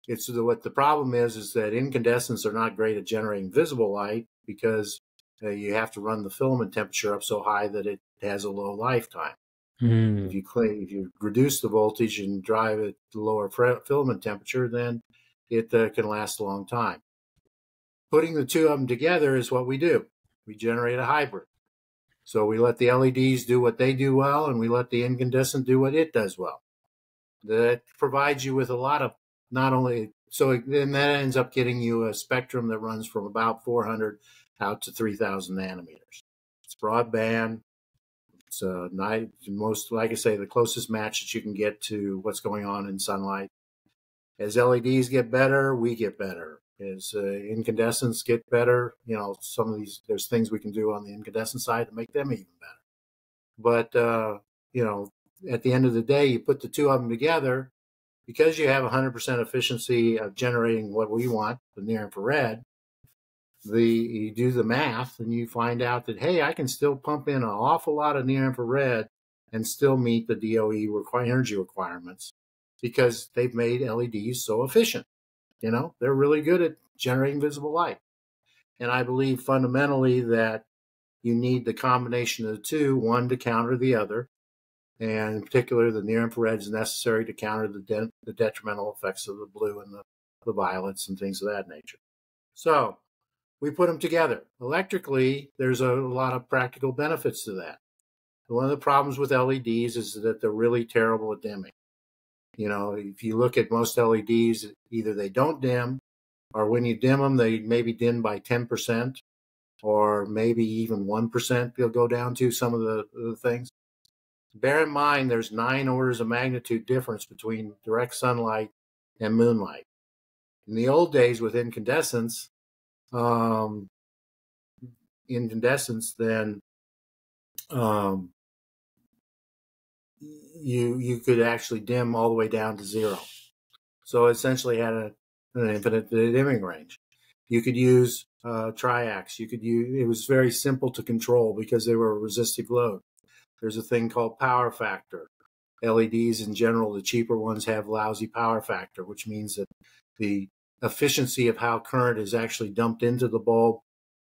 What the problem is that incandescents are not great at generating visible light because you have to run the filament temperature up so high that it has a low lifetime. If you reduce the voltage and drive it to lower filament temperature, then it can last a long time. Putting the two of them together is what we do. We generate a hybrid. So we let the LEDs do what they do well, and we let the incandescent do what it does well. That provides you with a lot of then that ends up getting you a spectrum that runs from about 400 out to 3,000 nanometers. It's broadband. It's like I say, the closest match that you can get to what's going on in sunlight. As LEDs get better, we get better. As incandescents get better, some of there's things we can do on the incandescent side to make them even better. But, at the end of the day, you put the two of them together, because you have 100% efficiency of generating what we want, the near infrared. You do the math and you find out that, hey, I can still pump in an awful lot of near infrared and still meet the DOE energy requirements because they've made LEDs so efficient. They're really good at generating visible light. And I believe fundamentally that you need the combination of the two, one to counter the other. And in particular, the near infrared is necessary to counter the detrimental effects of the blue and the violets and things of that nature. So we put them together. Electrically, there's a lot of practical benefits to that. One of the problems with LEDs is that they're really terrible at dimming. If you look at most LEDs, either they don't dim, or when you dim them, they maybe dim by 10%, or maybe even 1% they'll go down to some of the things. Bear in mind, there's 9 orders of magnitude difference between direct sunlight and moonlight. In the old days with incandescents, then you could actually dim all the way down to 0. So essentially had an infinite dimming range. You could use triacs. You could use, it was very simple to control because they were a resistive load. There's a thing called power factor. LEDs in general, the cheaper ones have lousy power factor, which means that the efficiency of how current is actually dumped into the bulb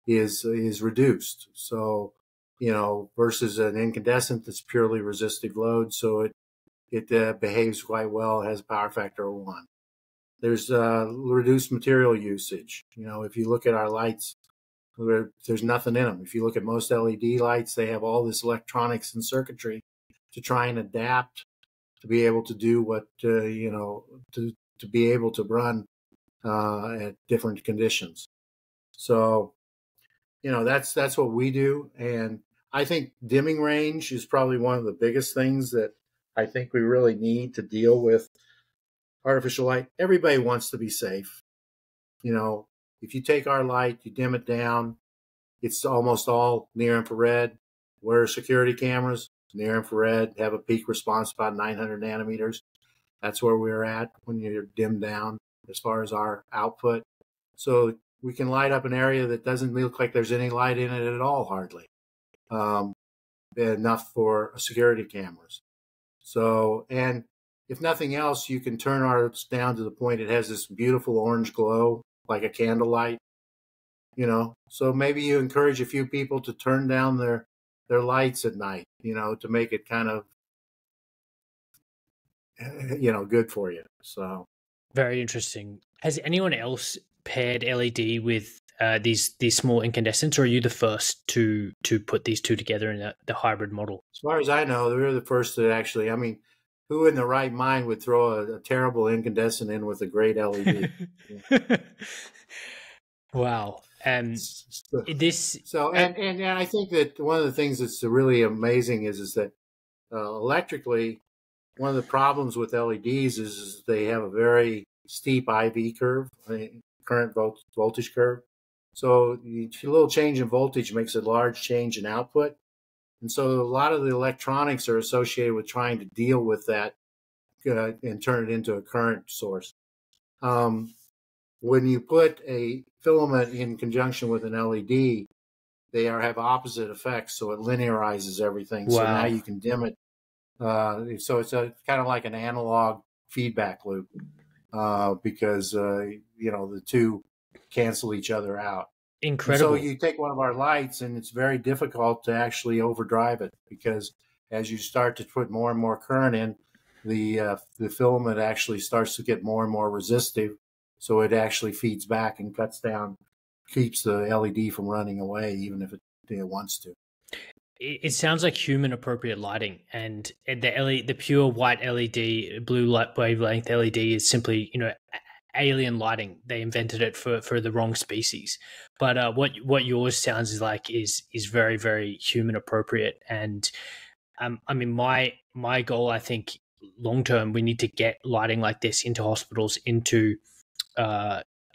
is reduced. So, versus an incandescent that's purely resistive load, so it behaves quite well. It has a power factor of 1. There's reduced material usage. If you look at our lights, there's nothing in them. If you look at most LED lights, they have all this electronics and circuitry to try and adapt to be able to do what, to be able to run at different conditions. So, that's what we do. And I think dimming range is probably one of the biggest things that I think we really need to deal with artificial light. Everybody wants to be safe. If you take our light, you dim it down, it's almost all near infrared. Wear security cameras, near infrared, have a peak response about 900 nanometers. That's where we're at when you're dimmed down as far as our output. So we can light up an area that doesn't look like there's any light in it at all, hardly. Enough for security cameras. So, and if nothing else, you can turn ours down to the point it has this beautiful orange glow, like a candlelight, So maybe you encourage a few people to turn down their lights at night, to make it kind of, good for you. So. Very interesting. Has anyone else paired LED with these small incandescents, or are you the first to put these two together in the hybrid model? As far as I know, we're the first to actually. I mean, who in the right mind would throw a terrible incandescent in with a great LED? Wow. And and I think that one of the things that's really amazing is that electrically, one of the problems with LEDs is they have a very steep IV curve, current voltage curve. So a little change in voltage makes a large change in output. And so a lot of the electronics are associated with trying to deal with that and turn it into a current source. When you put a filament in conjunction with an LED, they have opposite effects. So it linearizes everything. Wow. So now you can dim it. So it's kind of like an analog feedback loop because, the two cancel each other out. Incredible. And so you take one of our lights and it's very difficult to actually overdrive it because as you start to put more and more current in, the filament actually starts to get more and more resistive. So it actually feeds back and cuts down, keeps the LED from running away, even if it wants to. It sounds like human appropriate lighting, and the pure white LED, blue light wavelength LED is simply, alien lighting. They invented it for the wrong species. But what yours sounds like is very, very human appropriate. And my goal, I think, long term, we need to get lighting like this into hospitals, into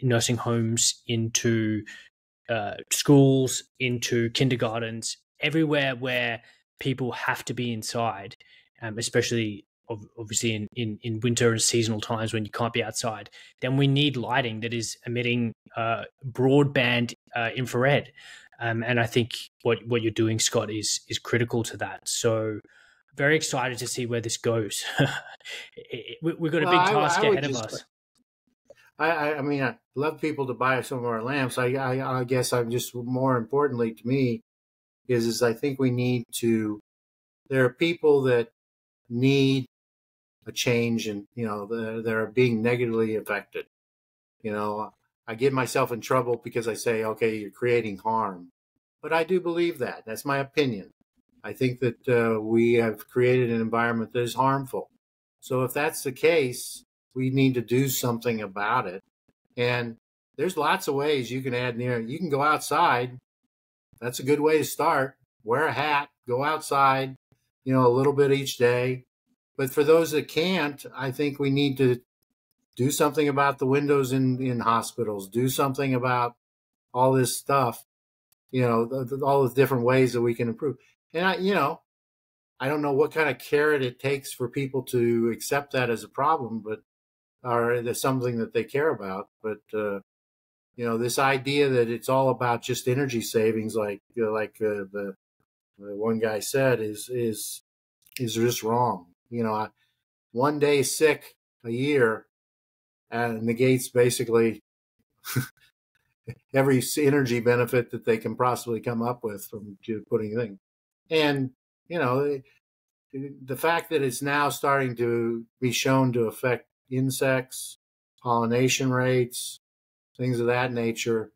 nursing homes, into schools, into kindergartens, everywhere where people have to be inside, especially obviously in winter and seasonal times when you can't be outside. Then we need lighting that is emitting broadband infrared. And I think what you're doing, Scott, is critical to that. So very excited to see where this goes. We've got a big task ahead of us. I mean, I love people to buy some of our lamps. I guess I'm just, more importantly to me is I think we need to, there are people that need a change and, they're being negatively affected. I get myself in trouble because I say, okay, you're creating harm. But I do believe that. That's my opinion. I think that we have created an environment that is harmful. So if that's the case, we need to do something about it. And there's lots of ways you can add you can go outside. That's a good way to start. Wear a hat, go outside, a little bit each day. But for those that can't, I think we need to do something about the windows in hospitals, do something about all this stuff, all the different ways that we can improve. And I don't know what kind of carrot it takes for people to accept that as a problem, but or there's something that they care about. But this idea that it's all about just energy savings, like the one guy said, is just wrong. One day sick a year negates basically every energy benefit that they can possibly come up with from putting things. And the fact that it's now starting to be shown to affect insects, pollination rates, things of that nature,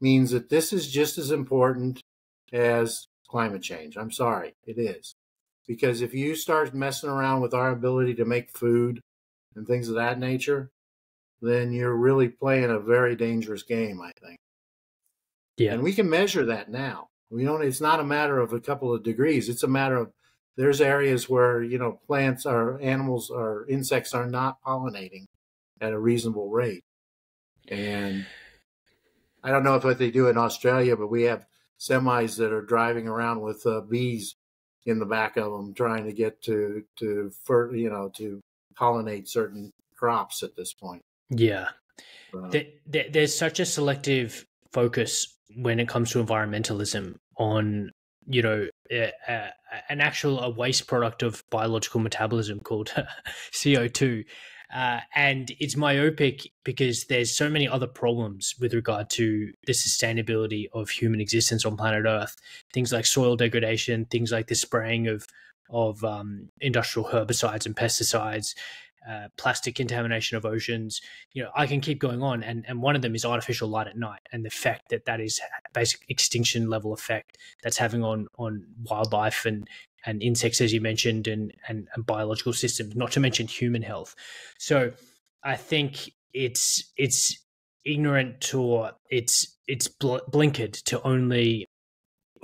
means that this is just as important as climate change. I'm sorry, it is. Because if you start messing around with our ability to make food and things of that nature, then you're really playing a very dangerous game, I think. Yeah. And we can measure that now. It's not a matter of a couple of degrees. It's a matter of there's areas where, plants or animals or insects are not pollinating at a reasonable rate. And I don't know if what they do in Australia, but we have semis that are driving around with bees in the back of them trying to get to pollinate certain crops at this point. Yeah. There's such a selective focus when it comes to environmentalism on, an actual waste product of biological metabolism called CO2. And it's myopic because there's so many other problems with regard to the sustainability of human existence on planet Earth. Things like soil degradation, things like the spraying of industrial herbicides and pesticides, plastic contamination of oceans. I can keep going on. And one of them is artificial light at night, and the fact that is basic extinction level effect that's having on wildlife and insects, as you mentioned, and biological systems, not to mention human health. So I think it's ignorant, or it's blinkered to only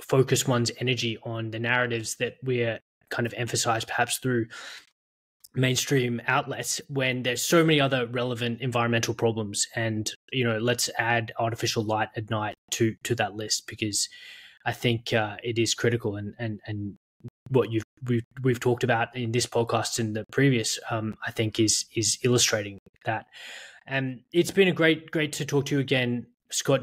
focus one's energy on the narratives that we're kind of emphasized perhaps through mainstream outlets, when there's so many other relevant environmental problems. And let's add artificial light at night to that list, because I think it is critical, and what we've talked about in this podcast and the previous, I think is illustrating that. And it's been a great to talk to you again, Scott.